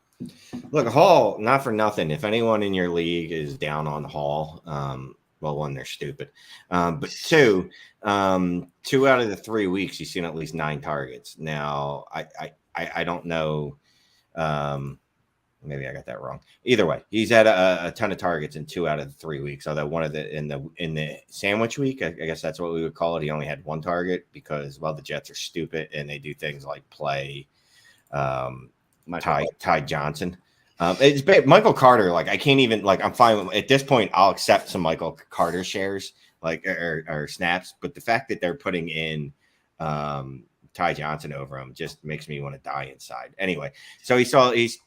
Look, Hall, not for nothing. If anyone in your league is down on Hall, well, one, they're stupid. But two out of the 3 weeks, he's seen at least 9 targets. Now, I don't know. Maybe I got that wrong. Either way, he's had a ton of targets in 2 out of the 3 weeks. Although one of the in the sandwich week, I guess that's what we would call it. He only had 1 target because, well, the Jets are stupid and they do things like play Ty Johnson. It's Michael Carter. Like, I can't even, like, I'm fine at this point. I'll accept some Michael Carter shares, like, or snaps. But the fact that they're putting in Ty Johnson over him just makes me want to die inside. Anyway, so he's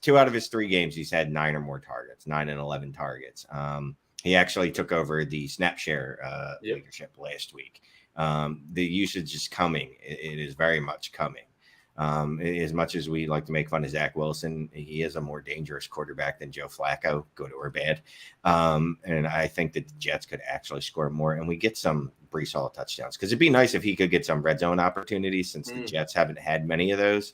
2 out of his 3 games. He's had 9 or more targets, 9 and 11 targets. He actually took over the snap share leadership last week. The usage is coming. It is very much coming. As much as we like to make fun of Zach Wilson, he is a more dangerous quarterback than Joe Flacco, good or bad. And I think that the Jets could actually score more, and we get some Breece Hall touchdowns, because it'd be nice if he could get some red zone opportunities, since the Jets haven't had many of those.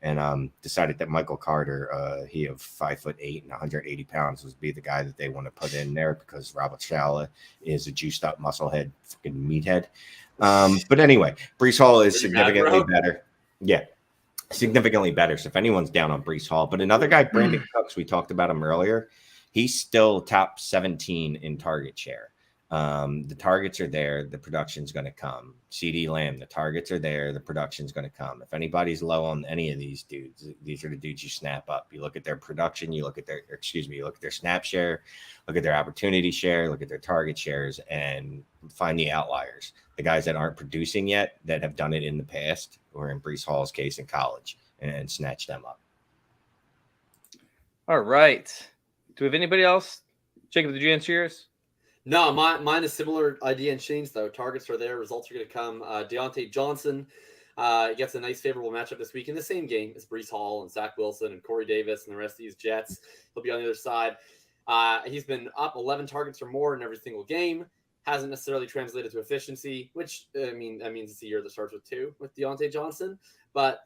And decided that Michael Carter, he of 5'8" and 180 pounds, would be the guy that they want to put in there, because Robert Saleh is a juiced up musclehead, fucking meathead. But anyway, Breece Hall is significantly better. Yeah, significantly better. So if anyone's down on Breece Hall, but another guy, Brandon Cooks, we talked about him earlier. He's still top 17 in target share. The targets are there. The production's going to come. CeeDee Lamb, the targets are there. The production's going to come. If anybody's low on any of these dudes, these are the dudes you snap up. You look at their production, you look at their snap share, look at their opportunity share, look at their target shares, and find the outliers. The guys that aren't producing yet, that have done it in the past, or in Breece Hall's case in college, and snatch them up. All right. Do we have anybody else? Jacob, did you answer yours? No, mine is similar idea and change, though. Targets are there. Results are going to come. Deontay Johnson gets a nice favorable matchup this week in the same game as Breece Hall and Zach Wilson and Corey Davis and the rest of these Jets. He'll be on the other side. He's been up 11 targets or more in every single game. Hasn't necessarily translated to efficiency, which, I mean, that means it's a year that starts with 2 with Deontay Johnson. But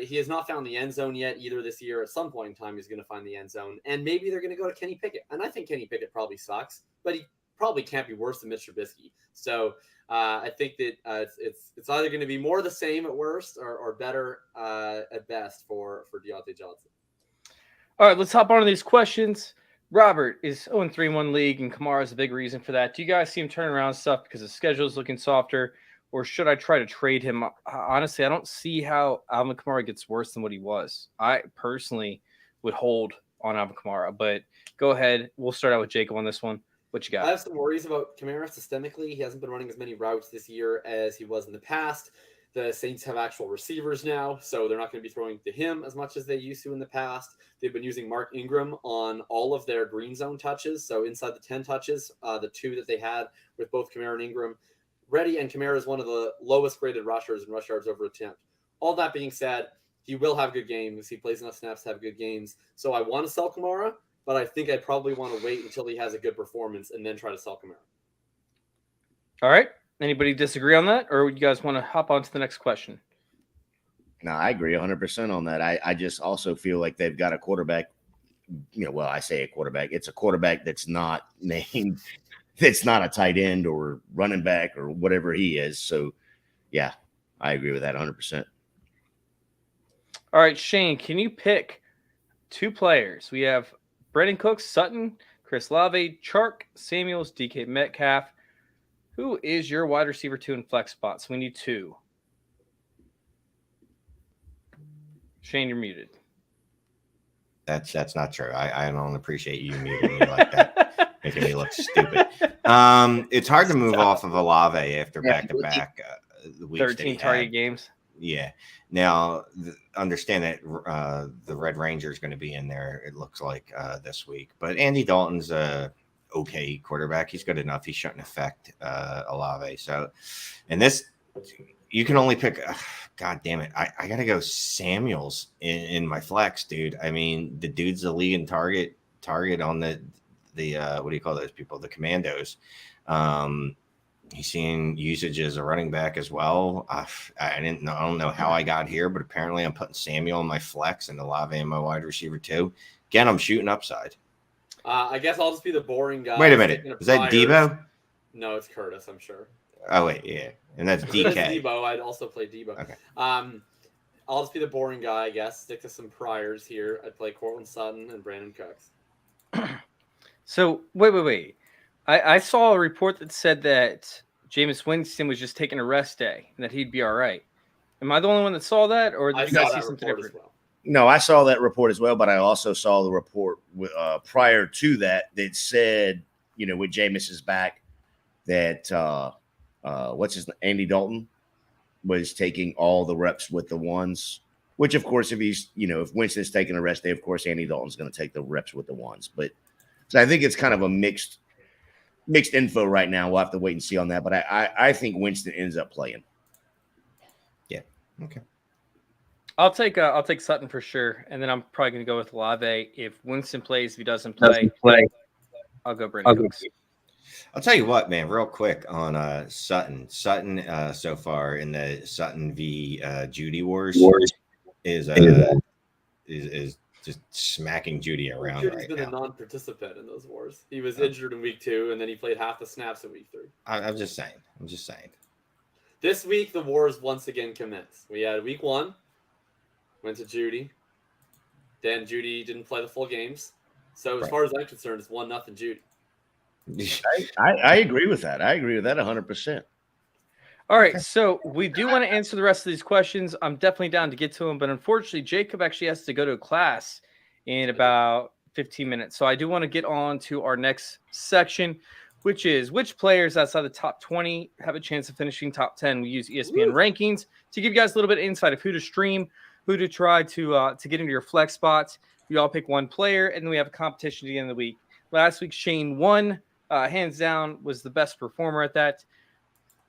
he has not found the end zone yet either this year. At some point in time, he's going to find the end zone. And maybe they're going to go to Kenny Pickett. And I think Kenny Pickett probably sucks, but he probably can't be worse than Mitch Trubisky. So I think that it's either going to be more the same at worst or better at best for Deontay Johnson. All right, let's hop on to these questions. Robert is 0-3 in one league, and Kamara is a big reason for that. Do you guys see him turning around stuff because the schedule is looking softer, or should I try to trade him? Honestly, I don't see how Alvin Kamara gets worse than what he was. I personally would hold on Alvin Kamara, but go ahead. We'll start out with Jacob on this one. What you got? I have some worries about Kamara systemically. He hasn't been running as many routes this year as he was in the past. The Saints have actual receivers now, so they're not going to be throwing to him as much as they used to in the past. They've been using Mark Ingram on all of their green zone touches, so inside the 10 touches, the 2 that they had with both Kamara and Ingram. Ready, and Kamara is one of the lowest graded rushers in rush yards over attempt. All that being said, he will have good games. He plays enough snaps to have good games. So I want to sell Kamara, but I think I'd probably want to wait until he has a good performance and then try to sell Kamara. All right. Anybody disagree on that, or you guys want to hop on to the next question? No, I agree 100% on that. I just also feel like they've got a quarterback. Well, I say a quarterback. It's a quarterback that's not named. It's not a tight end or running back or whatever he is. So, yeah, I agree with that 100%. All right, Shane, can you pick 2 players? We have Brandon Cooks, Sutton, Chris Olave, Chark, Samuels, DK Metcalf. Who is your wide receiver 2 in flex spots? We need 2. Shane, you're muted. That's not true. I don't appreciate you muting me like that, making me look stupid. It's hard to move off of Olave after back-to-back weeks. 13 target games. Yeah. Now, understand that the Red Ranger is going to be in there, it looks like, this week. But Andy Dalton's okay quarterback. He's good enough. He shouldn't affect Olave. So, and this, you can only pick. God damn it! I gotta go Samuels in my flex, dude. I mean, the dude's the league in target on the what do you call those people? The Commandos. He's seeing usage as a running back as well. I don't know how I got here, but apparently I'm putting Samuel in my flex and Olave in my wide receiver too. Again, I'm shooting upside. I guess I'll just be the boring guy. Wait a minute. Is that Debo? No, it's Curtis, I'm sure. Oh, wait, yeah. And that's DK. Debo. I'd also play Debo. Okay. I'll just be the boring guy, I guess. Stick to some priors here. I'd play Cortland Sutton and Brandon Cooks. So, wait. I saw a report that said that Jameis Winston was just taking a rest day and that he'd be all right. Am I the only one that saw that, or did you guys see something different? Well. No, I saw that report as well, but I also saw the report prior to that said, with Jameis's back, that Andy Dalton was taking all the reps with the ones, which of course, if Winston's taking a rest day, of course, Andy Dalton's going to take the reps with the ones. But so I think it's kind of a mixed info right now. We'll have to wait and see on that. But I think Winston ends up playing. Yeah. Okay. I'll take Sutton for sure, and then I'm probably going to go with Olave. If Winston plays, if he doesn't play, I'll go Brandon Cooks. I'll tell you what, man, real quick on Sutton. Sutton so far in the Sutton v. Judy wars is just smacking Judy around Judy's right been now. a non-participant in those wars. He was injured in week 2, and then he played half the snaps in week 3. I'm just saying. This week, the wars once again commenced. We had week 1, went to Judy. Then Judy didn't play the full games. So as far as I'm concerned, it's 1-0 Judy. I agree with that. I agree with that 100%. All right, so we do want to answer the rest of these questions. I'm definitely down to get to them, but unfortunately, Jacob actually has to go to a class in about 15 minutes. So I do want to get on to our next section, which is which players outside the top 20 have a chance of finishing top 10. We use ESPN rankings to give you guys a little bit of insight of who to stream, who to try to get into your flex spots. We all pick one player, and then we have a competition at the end of the week. Last week, Shane won. Hands down, was the best performer at that.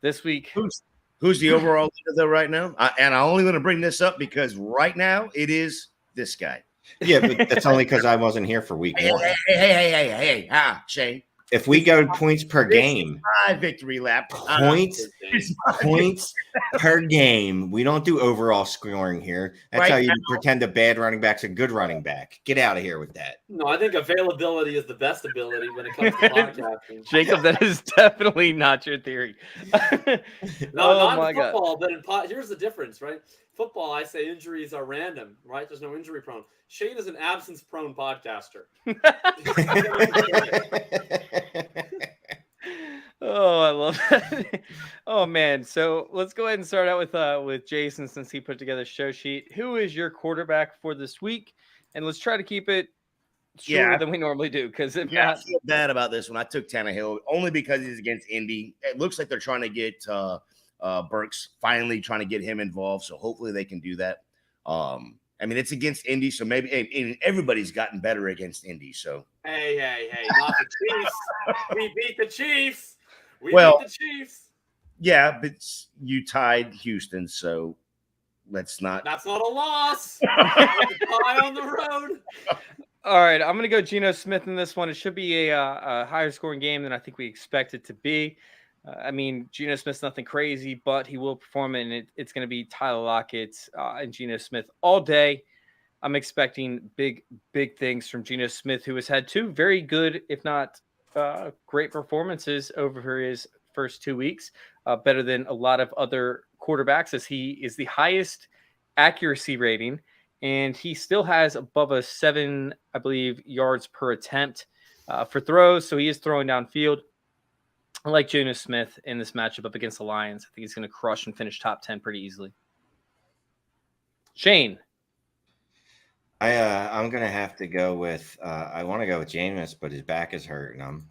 This week, who's the overall leader though right now? And I'm only going to bring this up because right now it is this guy. Yeah, but that's only because I wasn't here for week 1. Hey, Shane. If we go points per game, my victory lap. Points per game. We don't do overall scoring here. That's Right how you now. pretend a bad running back's a good running back. Get out of here with that. No, I think availability is the best ability when it comes to podcasting. Jacob, that is definitely not your theory. No, Oh not my in God. football, but in here's the difference, right? Football, I say injuries are random, right? There's no injury prone. Shane is an absence prone podcaster. Oh, I love that. Oh man. So let's go ahead and start out with Jason, since he put together a show sheet. Who is your quarterback for this week? And let's try to keep it shorter than we normally do, because if I not, feel bad about this one. I took Tannehill only because he's against Indy. It looks like they're trying to get Burks, finally trying to get him involved. So hopefully they can do that. It's against Indy, so maybe everybody's gotten better against Indy. So Hey, not the Chiefs. We beat the Chiefs. We Well- beat the Chiefs. yeah, but you tied Houston, so let's not. That's not a loss. Tie on the road. all right, I'm gonna go Geno Smith in this one. It should be a higher scoring game than I think we expect it to be. Geno Smith's nothing crazy, but he will perform, and it's going to be Tyler Lockett and Geno Smith all day. I'm expecting big things from Geno Smith, who has had 2 very good, if not great performances over his first 2 weeks, better than a lot of other quarterbacks, as he is the highest accuracy rating, and he still has above a 7, I believe, yards per attempt for throws, so he is throwing downfield. I like Geno Smith in this matchup up against the Lions. I think he's going to crush and finish top 10 pretty easily. Shane. I'm gonna have to go with I want to go with Jameis, but his back is hurting him,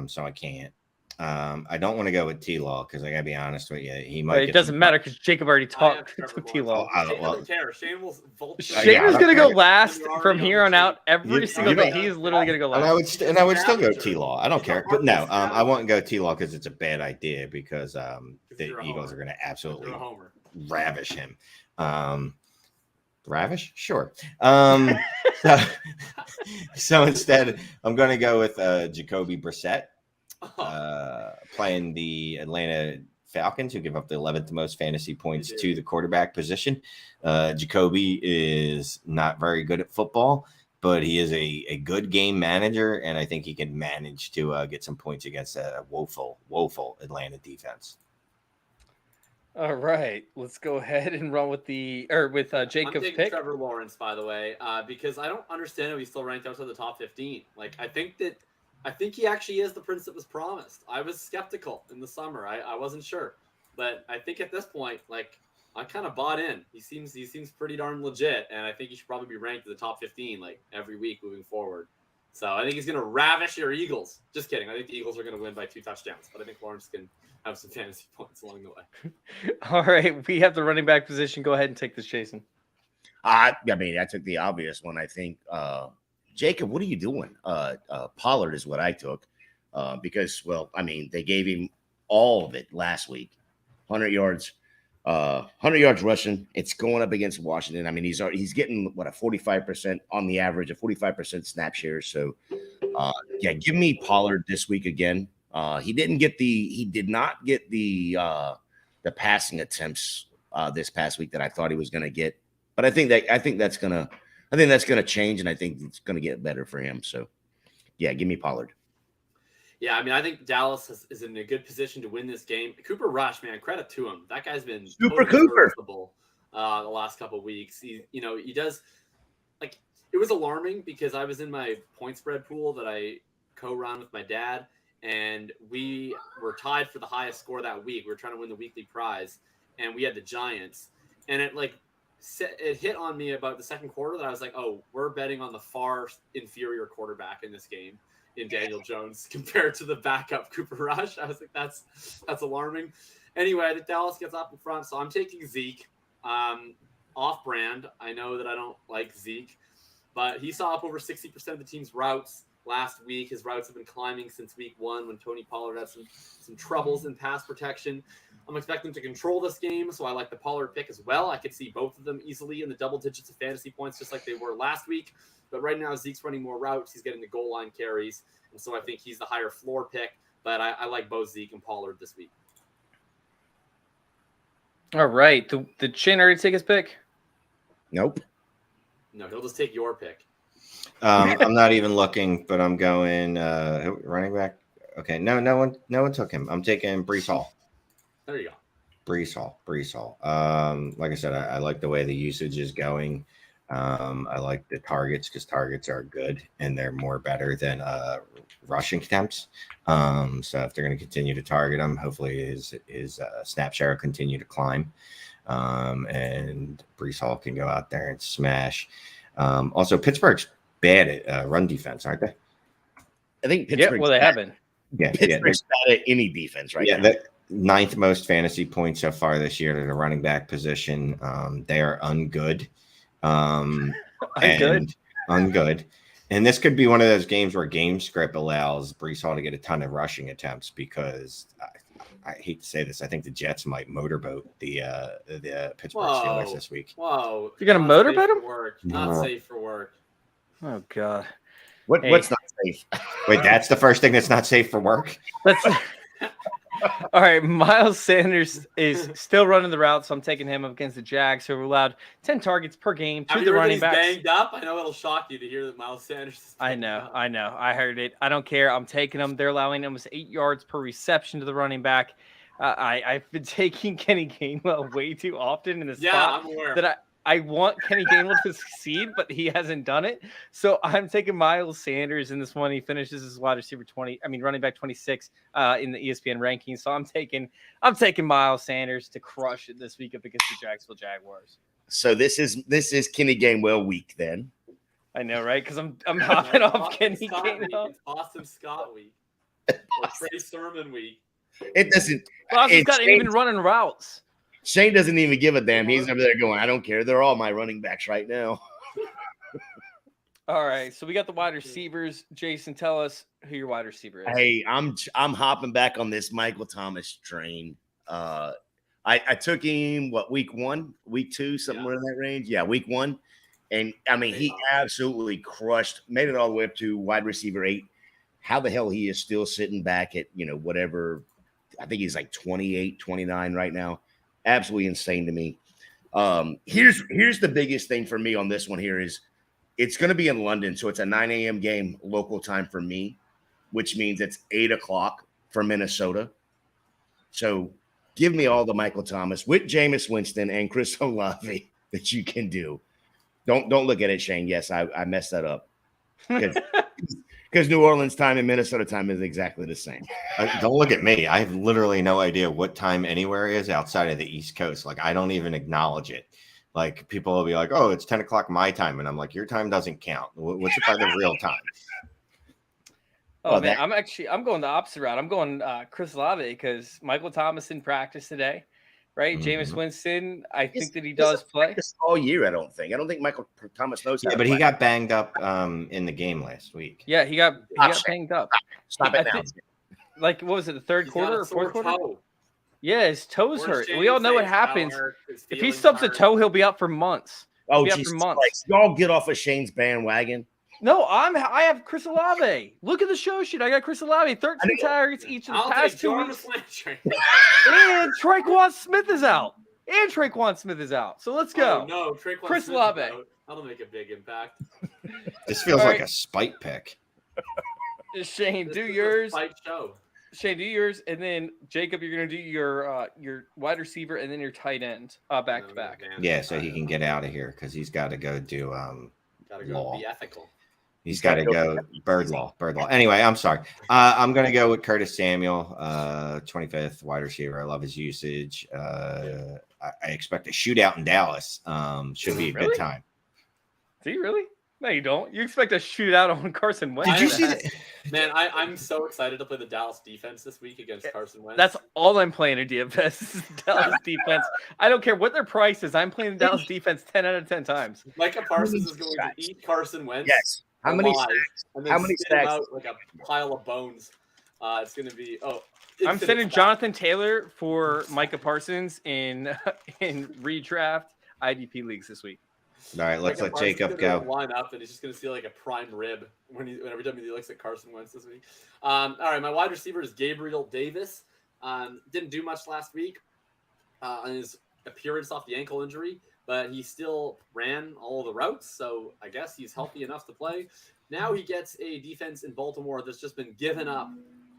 so I can't. I don't want to go with T-Law because I gotta be honest with you, he might. It doesn't matter because Jacob already talked Trevor to T-Law. Lawrence. Shane doesn't care. Shane will vote. Shane is going to go last You're already from on here the on out team. every single day. He is literally going to go And last. I would still go T-Law. I don't care, but no, I won't go T-Law because it's a bad idea because the you're a Eagles homer. are going to absolutely You're a homer. ravish him. Ravish? Sure. So instead, I'm going to go with Jacoby Brissett. playing the Atlanta Falcons, who give up the 11th most fantasy points to the quarterback position. Jakobi is not very good at football, but he is a good game manager, and I think he can manage to get some points against a woeful Atlanta defense. All right, let's go ahead and run with Jacob's I'm taking pick. Trevor Lawrence, by the way, because I don't understand how he's still ranked outside the top 15. Like, I think he actually is the prince that was promised. I was skeptical in the summer. I wasn't sure, but I think at this point, like, I kind of bought in. He seems pretty darn legit, and I think he should probably be ranked in the top 15 like every week moving forward. So I think he's going to ravish your Eagles. Just kidding. I think the Eagles are going to win by 2 touchdowns, but I think Lawrence can have some fantasy points along the way. All right, we have the running back position. Go ahead and take this, Jason. I mean, I took the obvious one. I think, Jacob, what are you doing? Pollard is what I took because, well, I mean, they gave him all of it last week, 100 yards. 100 yards rushing. It's going up against Washington. I mean, he's getting a 45% on the average, a 45% snap share. So, give me Pollard this week again. He did not get the passing attempts this past week that I thought he was going to get. But I think that's gonna change, and I think it's gonna get better for him. So, yeah, give me Pollard. Yeah, I mean, I think Dallas is in a good position to win this game. Cooper Rush, man, credit to him. That guy's been Super Cooper the last couple of weeks. He does, like, it was alarming because I was in my point spread pool that I co-run with my dad, and we were tied for the highest score that week. We were trying to win the weekly prize, and we had the Giants, and it hit on me about the second quarter that I was like, oh, we're betting on the far inferior quarterback in this game, in Daniel Jones, compared to the backup Cooper Rush. I was like, that's alarming. Anyway, the Dallas gets up in front, so I'm taking Zeke. Off brand. I know that I don't like Zeke, but he saw up over 60% of the team's routes last week. His routes have been climbing since week 1 when Tony Pollard had some troubles in pass protection. I'm expecting to control this game, so I like the Pollard pick as well. I could see both of them easily in the double digits of fantasy points, just like they were last week. But right now, Zeke's running more routes. He's getting the goal line carries, and so I think he's the higher floor pick. But I like both Zeke and Pollard this week. All right. Did Shane already take his pick? Nope. No, he'll just take your pick. I'm not even looking, but I'm going running back. Okay, no one took him. I'm taking Breece Hall. There you go. Breece Hall. Like I said, I like the way the usage is going. I like the targets because targets are good and they're more better than rushing attempts. So if they're going to continue to target him, hopefully his snap share will continue to climb. And Breece Hall can go out there and smash. Also, Pittsburgh's bad at run defense, aren't they? I think Pittsburgh's they have been. Yeah, Pittsburgh's bad at any defense right now. The 9th most fantasy points so far this year to the running back position. They are ungood. Ungood. And this could be one of those games where game script allows Breece Hall to get a ton of rushing attempts because I hate to say this, I think the Jets might motorboat the Pittsburgh Steelers this week. Whoa. You're going to motorboat him? Not safe for work. Oh, God. What's not safe? Wait, that's the first thing that's not safe for work? All right, Miles Sanders is still running the route, so I'm taking him up against the Jags, who are allowed 10 targets per game to the running backs. Banged up? I know it'll shock you to hear that Miles Sanders is I know. I heard it. I don't care. I'm taking them. They're allowing almost 8 yards per reception to the running back. I've been taking Kenny Gainwell way too often in this spot I'm aware. that I want Kenny Gainwell to succeed, but he hasn't done it. So I'm taking Miles Sanders in this one. He finishes as wide receiver running back 26 in the ESPN rankings. So I'm taking Miles Sanders to crush it this week up against the Jacksonville Jaguars. So this is Kenny Gainwell week then. I know, right? Because I'm hopping off Kenny Gainwell. It's Boston Scott week. Or Trey Sermon week. It doesn't. Boston's not even running routes. Shane doesn't even give a damn. He's over there going, I don't care. They're all my running backs right now. All right. So we got the wide receivers. Jason, tell us who your wide receiver is. Hey, I'm hopping back on this Michael Thomas train. I took him, week 1, week 2, somewhere in that range? Yeah, week 1. And, I mean, he absolutely crushed, made it all the way up to wide receiver 8. how the hell he is still sitting back at, whatever. I think he's like 28, 29 right now. Absolutely insane to me. Here's the biggest thing for me on this one here is it's going to be in London. So it's a 9 a.m. game local time for me, which means it's 8 o'clock for Minnesota. So give me all the Michael Thomas with Jameis Winston and Chris Olave that you can do. Don't look at it, Shane. Yes, I messed that up. Because New Orleans time and Minnesota time is exactly the same. Don't look at me. I have literally no idea what time anywhere is outside of the East Coast. Like, I don't even acknowledge it. Like, people will be like, oh, it's 10 o'clock my time. And I'm like, your time doesn't count. What's it by the real time? Oh, man, I'm going the opposite route. I'm going Chris Olave because Michael Thomas in practice today, right? Jameis Winston, I think that he does play. All year, I don't think Michael Thomas knows how to but play. He got banged up in the game last week. Yeah, he got banged up. Stop it now. Like, what was it, the third quarter or fourth quarter? Toe. Yeah, his toe's hurt. James We all know what happens. If he stubs a toe, he'll be out for months. Oh, Jesus Christ. Y'all get off of Shane's bandwagon. No, I have Chris Olave. Look at the show sheet. I got Chris Olave, 13 targets each of the past 2 weeks. And Traquan Smith is out. So let's go. Oh, no, Traquan Chris Smith Olave. That'll make a big impact. This feels like a spite pick. Shane, do yours. Spite show. Shane, do yours, and then Jacob, you're gonna do your wide receiver and then your tight end back to back. Yeah, so he can get out of here because he's got to go do Gotta go law. Be ethical. He's got to go bird law. Anyway, I'm sorry. I'm going to go with Curtis Samuel, 25th wide receiver. I love his usage. I expect a shootout in Dallas. Should be a good time. Do you really? No, you don't. You expect a shootout on Carson Wentz. Did you see that? Man, I'm so excited to play the Dallas defense this week against Carson Wentz. That's all I'm playing in DFS. Dallas defense. I don't care what their price is. I'm playing the Dallas defense 10 out of 10 times. Micah Parsons is going to eat Carson Wentz. Yes. How many sacks? How many sacks? Out like a pile of bones. It's going to be I'm sending Jonathan Taylor for Micah Parsons in redraft IDP leagues this week. All right, let's let Jacob go. Line up, and he's just going to see like a prime rib every time he looks at Carson Wentz this week. All right, my wide receiver is Gabriel Davis. Didn't do much last week on his appearance off the ankle injury, but he still ran all the routes, so I guess he's healthy enough to play. Now he gets a defense in Baltimore that's just been given up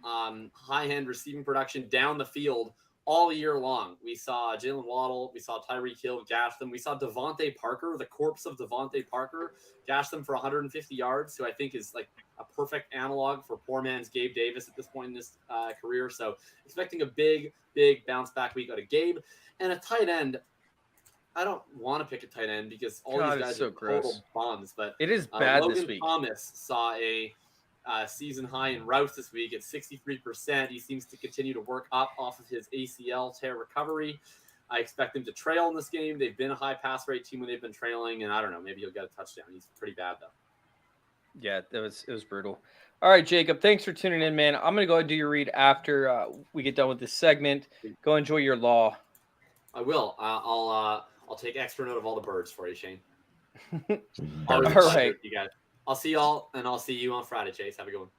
high-end receiving production down the field all year long. We saw Jalen Waddle, we saw Tyreek Hill gash them. We saw Devontae Parker, the corpse of Devontae Parker, gash them for 150 yards, who I think is like a perfect analog for poor man's Gabe Davis at this point in his career. So expecting a big bounce back week out of Gabe. And a tight end, I don't want to pick a tight end because all these guys are total bums. But it is bad Logan this week. Thomas saw a season high in routes this week at 63%. He seems to continue to work up off of his ACL tear recovery. I expect him to trail in this game. They've been a high pass rate team when they've been trailing, and I don't know, maybe he'll get a touchdown. He's pretty bad though. Yeah, it was brutal. All right, Jacob, thanks for tuning in, man. I'm gonna go and do your read after we get done with this segment. Go enjoy your law. I will. I'll take extra note of all the birds for you, Shane. All right, you guys. I'll see y'all, and I'll see you on Friday, Chase. Have a good one.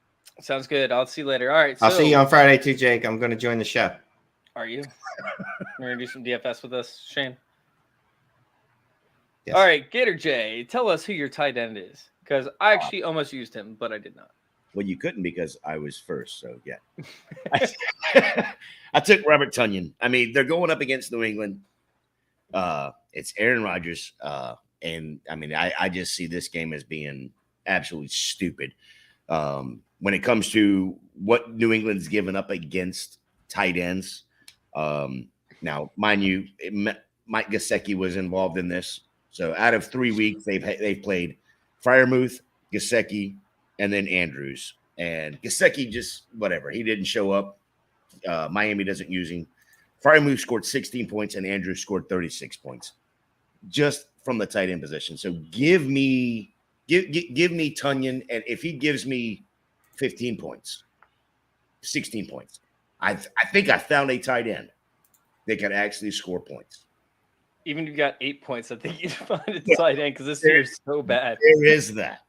Sounds good. I'll see you later. All right. I'll see you on Friday too, Jake. I'm going to join the show. Are you? You're going to do some DFS with us, Shane? Yes. All right, Gator J, tell us who your tight end is, because I actually almost used him, but I did not. Well, you couldn't because I was first, so yeah. I took Robert Tonyan. I mean, they're going up against New England. It's Aaron Rodgers, and I mean, I just see this game as being absolutely stupid when it comes to what New England's given up against tight ends. Now, mind you, Mike Gesicki was involved in this. So out of 3 weeks, they've played Freiermuth, Gesicki, and then Andrews. And Gesicki just whatever. He didn't show up. Miami doesn't use him. Freiermuth scored 16 points, and Andrews scored 36 points just from the tight end position. So give me Tonyan, and if he gives me 15 points, 16 points, I think I found a tight end that can actually score points. Even if you got 8 points, I think you'd find a tight end because this year is so bad. There is that.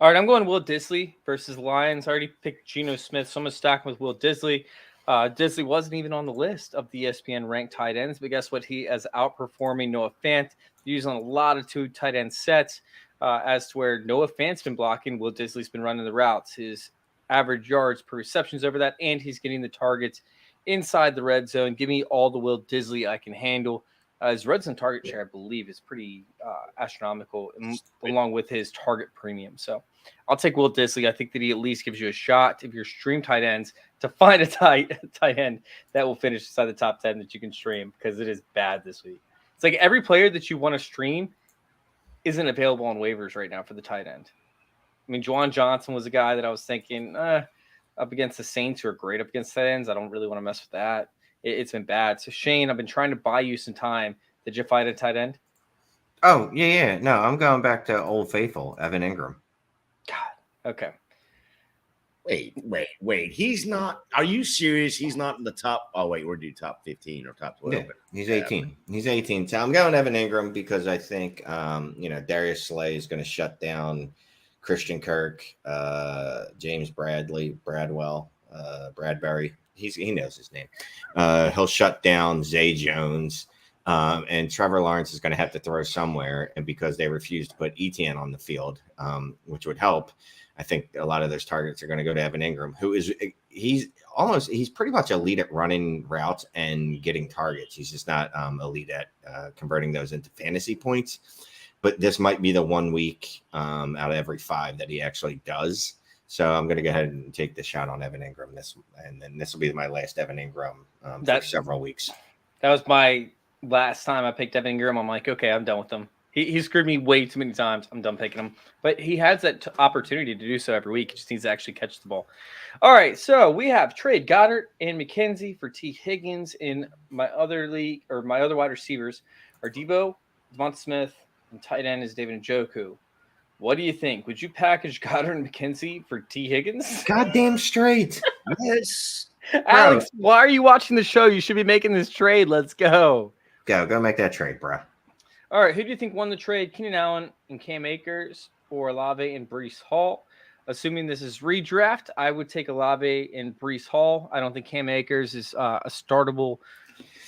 All right, I'm going Will Disley versus Lions. I already picked Gino Smith, so I'm going to stack him with Will Disley. Disley wasn't even on the list of the ESPN ranked tight ends, but guess what? He is outperforming Noah Fant, using a lot of 2 tight end sets. As to where Noah Fant's been blocking, Will Disley's been running the routes. His average yards per reception's over that, and he's getting the targets inside the red zone. Give me all the Will Disley I can handle. His red zone target share, I believe, is pretty astronomical, along with his target premium. So I'll take Will Disley. I think that he at least gives you a shot, if you're stream tight ends, to find a tight end that will finish inside the top 10 that you can stream, because it is bad this week. It's like every player that you want to stream isn't available on waivers right now for the tight end. I mean, Juwan Johnson was a guy that I was thinking up against the Saints, who are great up against tight ends. I don't really want to mess with that. It's been bad. So, Shane, I've been trying to buy you some time. Did you find a tight end? Oh, yeah. No, I'm going back to Old Faithful, Evan Ingram. God. Okay. Wait. He's not. Are you serious? He's not in the top. Oh, wait. We're due top 15 or top 12. Yeah, he's 18. He's 18. So I'm going Evan Ingram because I think, Darius Slay is going to shut down Christian Kirk, James Bradwell, Bradbury. He knows his name. He'll shut down Zay Jones. And Trevor Lawrence is going to have to throw somewhere. And because they refuse to put Etienne on the field, which would help, I think a lot of those targets are going to go to Evan Ingram, he's pretty much elite at running routes and getting targets. He's just not elite at converting those into fantasy points. But this might be the 1 week out of every 5 that he actually does. So I'm going to go ahead and take the shot on Evan Ingram and then this will be my last Evan Ingram for several weeks. That was my last time I picked Evan Ingram. I'm like, okay, I'm done with him. He screwed me way too many times. I'm done picking him. But he has that opportunity to do so every week. He just needs to actually catch the ball. All right, so we have trade Goddard and McKenzie for T. Higgins in my other league, or my other wide receivers are Debo, Devonte Smith, and tight end is David Njoku. What do you think? Would you package Goddard and McKenzie for T. Higgins? Goddamn straight. Yes. Alex, why are you watching the show? You should be making this trade. Let's go. Go make that trade, bro. All right, who do you think won the trade? Keenan Allen and Cam Akers, or Olave and Breece Hall? Assuming this is redraft, I would take Olave and Breece Hall. I don't think Cam Akers is a startable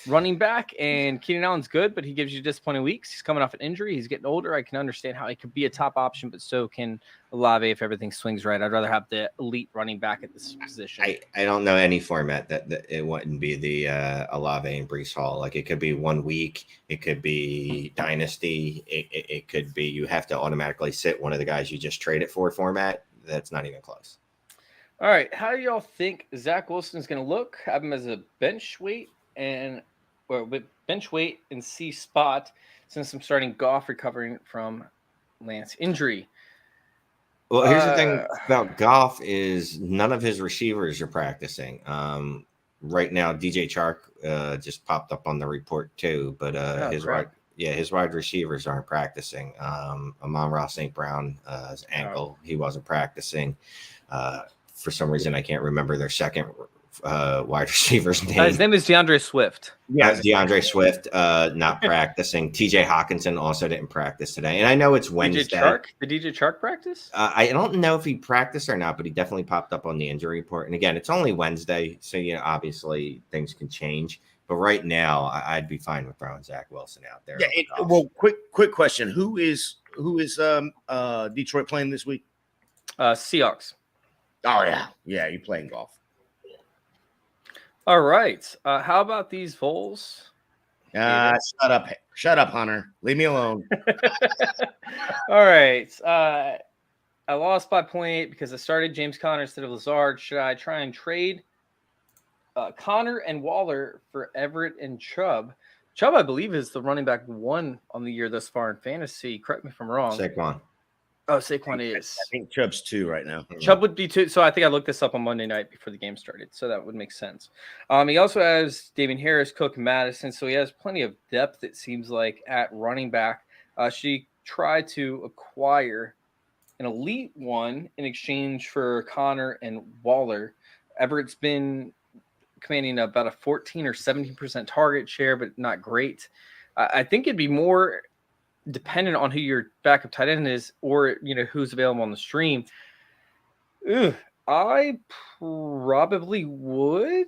running back, and Keenan Allen's good, but he gives you disappointing weeks. He's coming off an injury. He's getting older. I can understand how he could be a top option, but so can Olave if everything swings right. I'd rather have the elite running back at this position. I don't know any format that it wouldn't be the Olave and Breece Hall. Like, it could be 1 week. It could be dynasty. It could be you have to automatically sit one of the guys you just traded for format. That's not even close. All right. How do y'all think Zach Wilson is going to look? Have him as a bench weight with bench weight and C spot, since I'm starting Goff recovering from Lance injury. Well, here's the thing about Goff is none of his receivers are practicing. Right now, DJ Chark just popped up on the report too, but his wide receivers aren't practicing. Amon-Ra St. Brown, his ankle, he wasn't practicing. For some reason, I can't remember their second wide receiver's name. His name is DeAndre Swift. Yeah, DeAndre Swift not practicing. TJ Hawkinson also didn't practice today. And I know it's Wednesday. Did DJ Chark practice? I don't know if he practiced or not, but he definitely popped up on the injury report. And again, it's only Wednesday, so obviously things can change. But right now, I'd be fine with throwing Zach Wilson out there. Yeah. Quick question: Who is Detroit playing this week? Seahawks. Oh yeah. You're playing golf. All right. How about these Vols? Shut up, Hunter. Leave me alone. All right. I lost by 0.8 because I started James Conner instead of Lazard. Should I try and trade Conner and Waller for Everett and Chubb? Chubb, I believe, is the running back 1 on the year thus far in fantasy. Correct me if I'm wrong. Saquon. Oh, Saquon is. I think Chubb's 2 right now. Chubb would be 2. So I think I looked this up on Monday night before the game started. So that would make sense. He also has Damien Harris, Cook, and Madison. So he has plenty of depth, it seems like, at running back. She tried to acquire an elite one in exchange for Conner and Waller. Everett's been commanding about a 14 or 17% target share, but not great. I think it'd be more dependent on who your backup tight end is, or who's available on the stream. I probably would.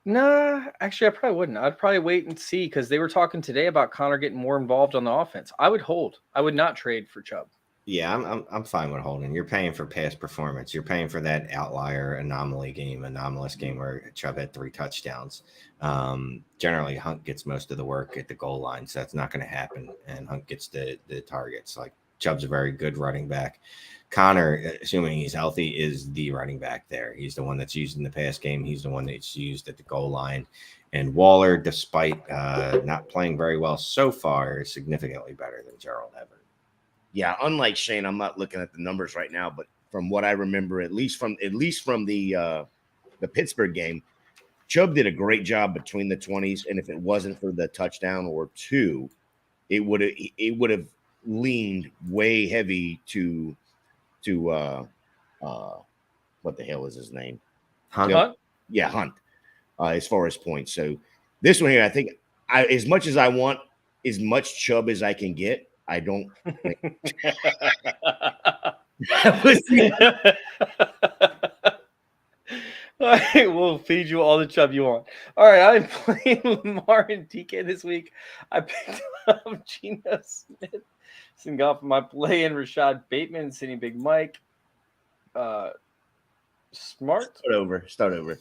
Nah, actually, I probably wouldn't. I'd probably wait and see because they were talking today about Connor getting more involved on the offense. I would hold. I would not trade for Chubb. Yeah, I'm fine with holding. You're paying for past performance. You're paying for that outlier anomalous game where Chubb had 3 touchdowns. Generally, Hunt gets most of the work at the goal line, so that's not going to happen. And Hunt gets the targets. Like Chubb's a very good running back. Connor, assuming he's healthy, is the running back there. He's the one that's used in the pass game. He's the one that's used at the goal line. And Waller, despite not playing very well so far, is significantly better than Gerald Everett. Yeah, unlike Shane, I'm not looking at the numbers right now, but from what I remember, at least from the Pittsburgh game, Chubb did a great job between the 20s, and if it wasn't for the touchdown or 2, it would have leaned way heavy to what the hell is his name? Hunt? Yeah, Hunt. As far as points, so this one here, I think, as much as I want as much Chubb as I can get, I don't think. All right, we'll feed you all the Chubb you want. All right, I'm playing Lamar and DK this week. I picked up Gina Smith, sitting off my play, and Rashaad Bateman, sitting Big Mike. Smart. Start over.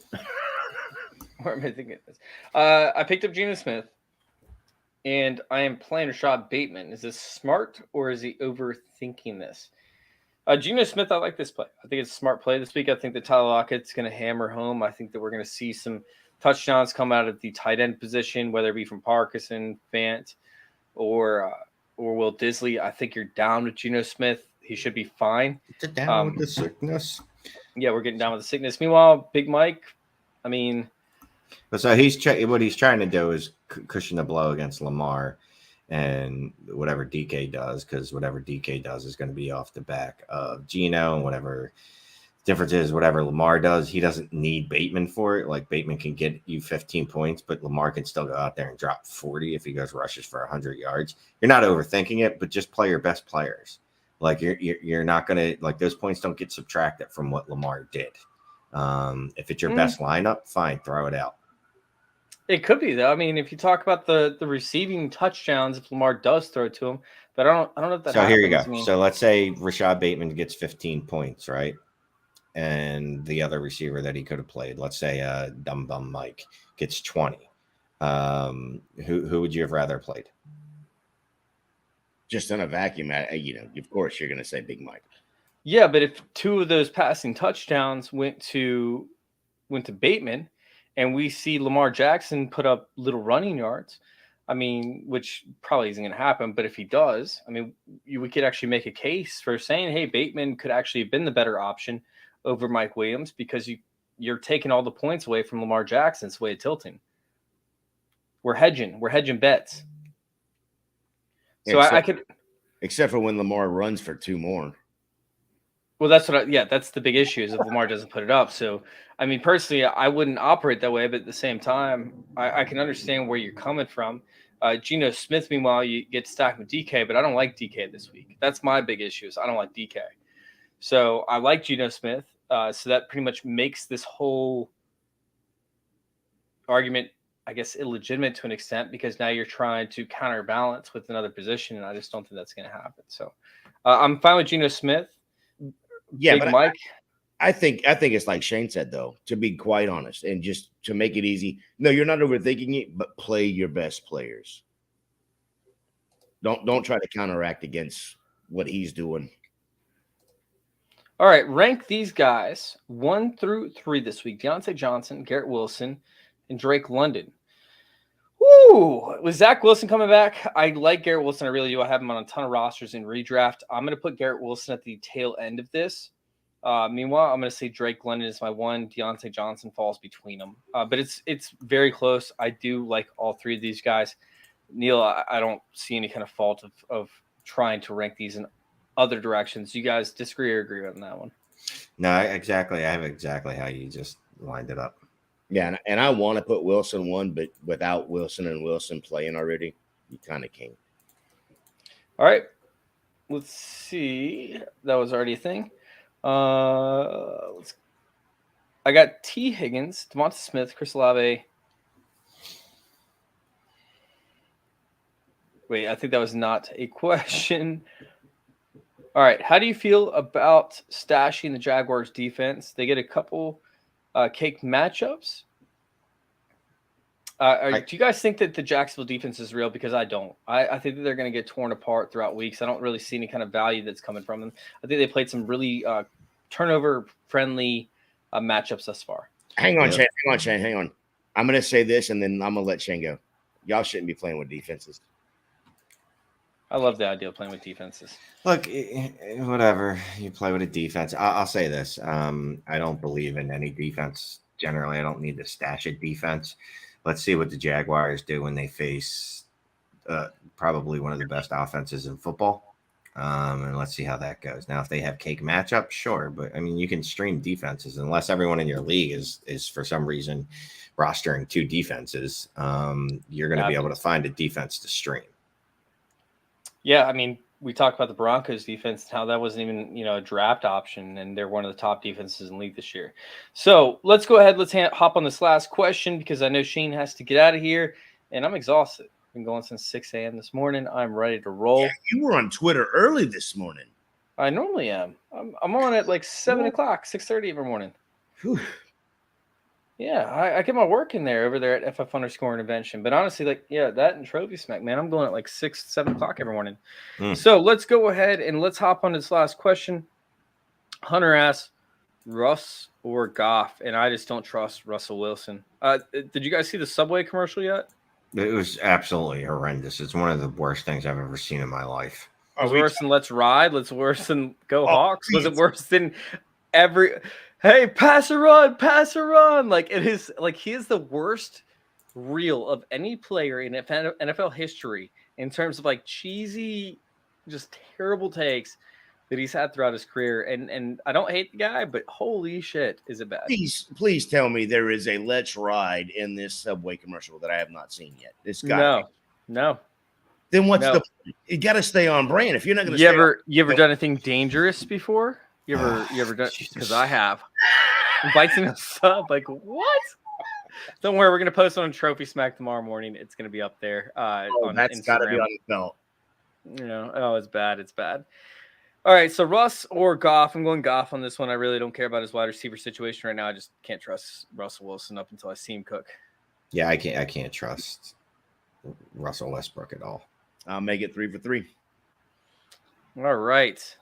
Where am I thinking this? I picked up Gina Smith. And I am playing Rashaad Bateman. Is this smart or is he overthinking this? Geno Smith, I like this play. I think it's a smart play this week. I think that Tyler Lockett's going to hammer home. I think that we're going to see some touchdowns come out of the tight end position, whether it be from Parkinson, Fant, or Will Disley. I think you're down with Geno Smith. He should be fine. Get down with the sickness. Yeah, we're getting down with the sickness. Meanwhile, Big Mike, I mean – but so what he's trying to do is cushion the blow against Lamar and whatever DK does, because whatever DK does is going to be off the back of Geno, and whatever difference is, whatever Lamar does, he doesn't need Bateman for it. Like Bateman can get you 15 points, but Lamar can still go out there and drop 40 if he goes rushes for 100 yards. You're not overthinking it, but just play your best players. Like you're not going to, like, those points don't get subtracted from what Lamar did. If it's your best lineup, fine, throw it out. It could be, though. I mean, if you talk about the receiving touchdowns, if Lamar does throw to him, but I don't know if that. So happens. Here you go. I mean, so let's say Rashaad Bateman gets 15 points, right? And the other receiver that he could have played, let's say Dumb Bum Mike, gets 20. Who would you have rather played? Just in a vacuum, of course, you're going to say Big Mike. Yeah, but if 2 of those passing touchdowns went to Bateman, and we see Lamar Jackson put up little running yards, I mean, which probably isn't going to happen, but if he does, I mean, we could actually make a case for saying, hey, Bateman could actually have been the better option over Mike Williams, because you're taking all the points away from Lamar Jackson's way of tilting. We're hedging bets. So I could, except for when Lamar runs for 2 more. Well, that's that's the big issue, is if Lamar doesn't put it up. So, I mean, personally, I wouldn't operate that way, but at the same time, I can understand where you're coming from. Geno Smith, meanwhile, you get stacked with DK, but I don't like DK this week. That's my big issue, is I don't like DK. So I like Geno Smith. So that pretty much makes this whole argument, I guess, illegitimate to an extent, because now you're trying to counterbalance with another position, and I just don't think that's going to happen. So I'm fine with Geno Smith. Yeah, Big but Mike. I think it's like Shane said, though, to be quite honest, and just to make it easy. No, you're not overthinking it, but play your best players. Don't try to counteract against what he's doing. All right, rank these guys 1 through 3 this week. Deontay Johnson, Garrett Wilson, and Drake London. Woo! With Zach Wilson coming back, I like Garrett Wilson. I really do. I have him on a ton of rosters in redraft. I'm going to put Garrett Wilson at the tail end of this. Meanwhile, I'm going to say Drake London is my 1. Deontay Johnson falls between them. But it's very close. I do like all 3 of these guys. Neil, I don't see any kind of fault of trying to rank these in other directions. You guys disagree or agree on that one? No, exactly. I have exactly how you just lined it up. Yeah, and I want to put Wilson 1, but without Wilson and Wilson playing already, you kind of can't. All right. Let's see. That was already a thing. I got T. Higgins, Devonte Smith, Chris Olave. Wait, I think that was not a question. All right. How do you feel about stashing the Jaguars defense? They get a couple cake matchups. Do you guys think that the Jacksonville defense is real? Because I don't. I think that they're going to get torn apart throughout weeks. I don't really see any kind of value that's coming from them. I think they played some really turnover-friendly matchups thus far. Hang on, Shane. Hang on. I'm going to say this, and then I'm going to let Shane go. Y'all shouldn't be playing with defenses. I love the idea of playing with defenses. Look, whatever. You play with a defense. I'll say this. I don't believe in any defense. Generally, I don't need to stash a defense. Let's see what the Jaguars do when they face probably one of the best offenses in football. And let's see how that goes. Now, if they have cake matchups, sure. But, I mean, you can stream defenses unless everyone in your league is for some reason rostering 2 defenses. You're going to be able to find a defense to stream. Yeah, I mean, we talked about the Broncos defense, how that wasn't even, a draft option, and they're one of the top defenses in the league this year. So let's go ahead. Let's hop on this last question because I know Shane has to get out of here, and I'm exhausted. I've been going since 6 a.m. this morning. I'm ready to roll. Yeah, you were on Twitter early this morning. I normally am. I'm on at like 7 o'clock, 6:30 every morning. Whew. Yeah, I get my work in there over there at FF_intervention. But honestly, that and Trophy Smack, man, I'm going at like 6, 7 o'clock every morning. So let's go ahead and let's hop on this last question. Hunter asks, Russ or Goff? And I just don't trust Russell Wilson. Did you guys see the Subway commercial yet? It was absolutely horrendous. It's one of the worst things I've ever seen in my life. Was it worse than Let's Ride? Was it worse than Go Hawks? Was it worse than every... Hey, pass or run. Like, it is like he is the worst reel of any player in NFL history in terms of like cheesy, just terrible takes that he's had throughout his career. And I don't hate the guy, but holy shit, is it bad? Please tell me there is a Let's Ride in this Subway commercial that I have not seen yet. No. Then what's the point? You got to stay on brand. If you're not going to you ever done anything dangerous before? You ever done? Because I have. Bites in a sub. Like, what? Don't worry, we're gonna post it on Trophy Smack tomorrow morning. It's gonna be up there. On that's Instagram. Gotta be on the belt. It's bad. It's bad. All right, so Russ or Goff? I'm going Goff on this one. I really don't care about his wide receiver situation right now. I just can't trust Russell Wilson up until I see him cook. Yeah, I can't trust Russell Westbrook at all. I'll make it 3 for 3. All right.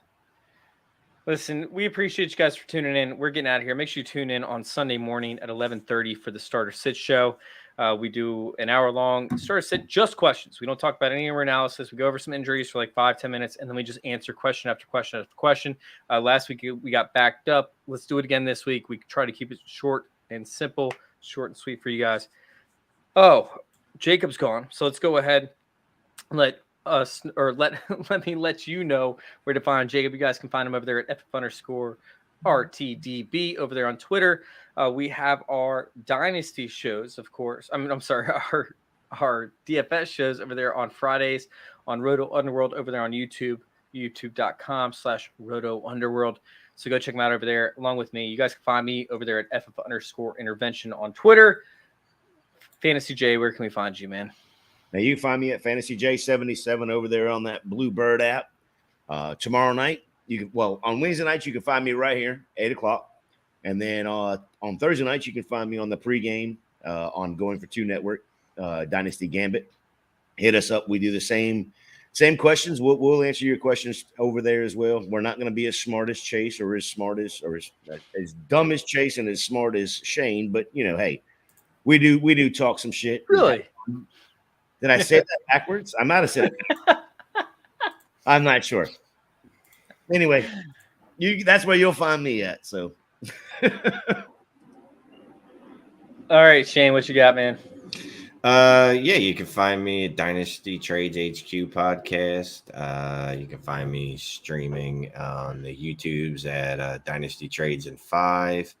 Listen, we appreciate you guys for tuning in. We're getting out of here. Make sure you tune in on Sunday morning at 11:30 for the Starter Sit Show. We do an hour-long Starter Sit, just questions. We don't talk about any of our analysis. We go over some injuries for like 5-10 minutes, and then we just answer question after question after question. Last week, we got backed up. Let's do it again this week. We try to keep it short and simple, short and sweet for you guys. Oh, Jacob's gone. So let's go ahead and let me let you know where to find Jacob. You guys can find him over there at FF_RTDB over there on Twitter. We have our Dynasty shows, of course. I'm sorry, our DFS shows over there on Fridays on Roto Underworld over there on YouTube, youtube.com/Roto Underworld. So go check them out over there along with me. You guys can find me over there at FF_intervention on Twitter. Fantasy J, where can we find you, man? Now, you can find me at Fantasy J77 over there on that Bluebird app. Tomorrow night, on Wednesday nights, you can find me right here, 8 o'clock. And then on Thursday nights, you can find me on the pregame on Going for Two Network, Dynasty Gambit. Hit us up. We do the same questions. We'll answer your questions over there as well. We're not going to be as smart as Chase or as smart as dumb as Chase and as smart as Shane. But, hey, we do talk some shit. Really? Did I say that backwards? I might have said it. I'm not sure. Anyway, that's where you'll find me at. So, all right, Shane, what you got, man? You can find me at Dynasty Trades HQ podcast. You can find me streaming on the YouTubes at Dynasty Trades in 5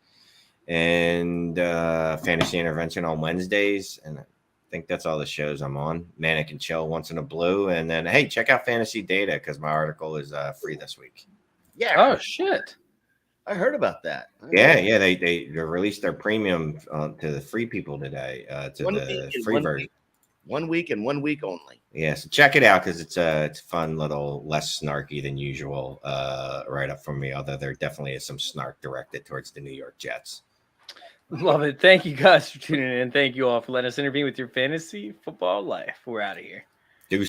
and Fantasy Intervention on Wednesdays. And I think that's all the shows I'm on. Manic and Chill, Once in a Blue. And then, hey, check out Fantasy Data because my article is free this week. Yeah. Oh, shit. I heard about that. Yeah. They released their premium to the free people today, to One the week and free one version. week. 1 week and 1 week only. Yeah, so check it out because it's a fun little, less snarky than usual write up from me, although there definitely is some snark directed towards the New York Jets. Love it. Thank you guys for tuning in. Thank you all for letting us intervene with your fantasy football life. We're out of here.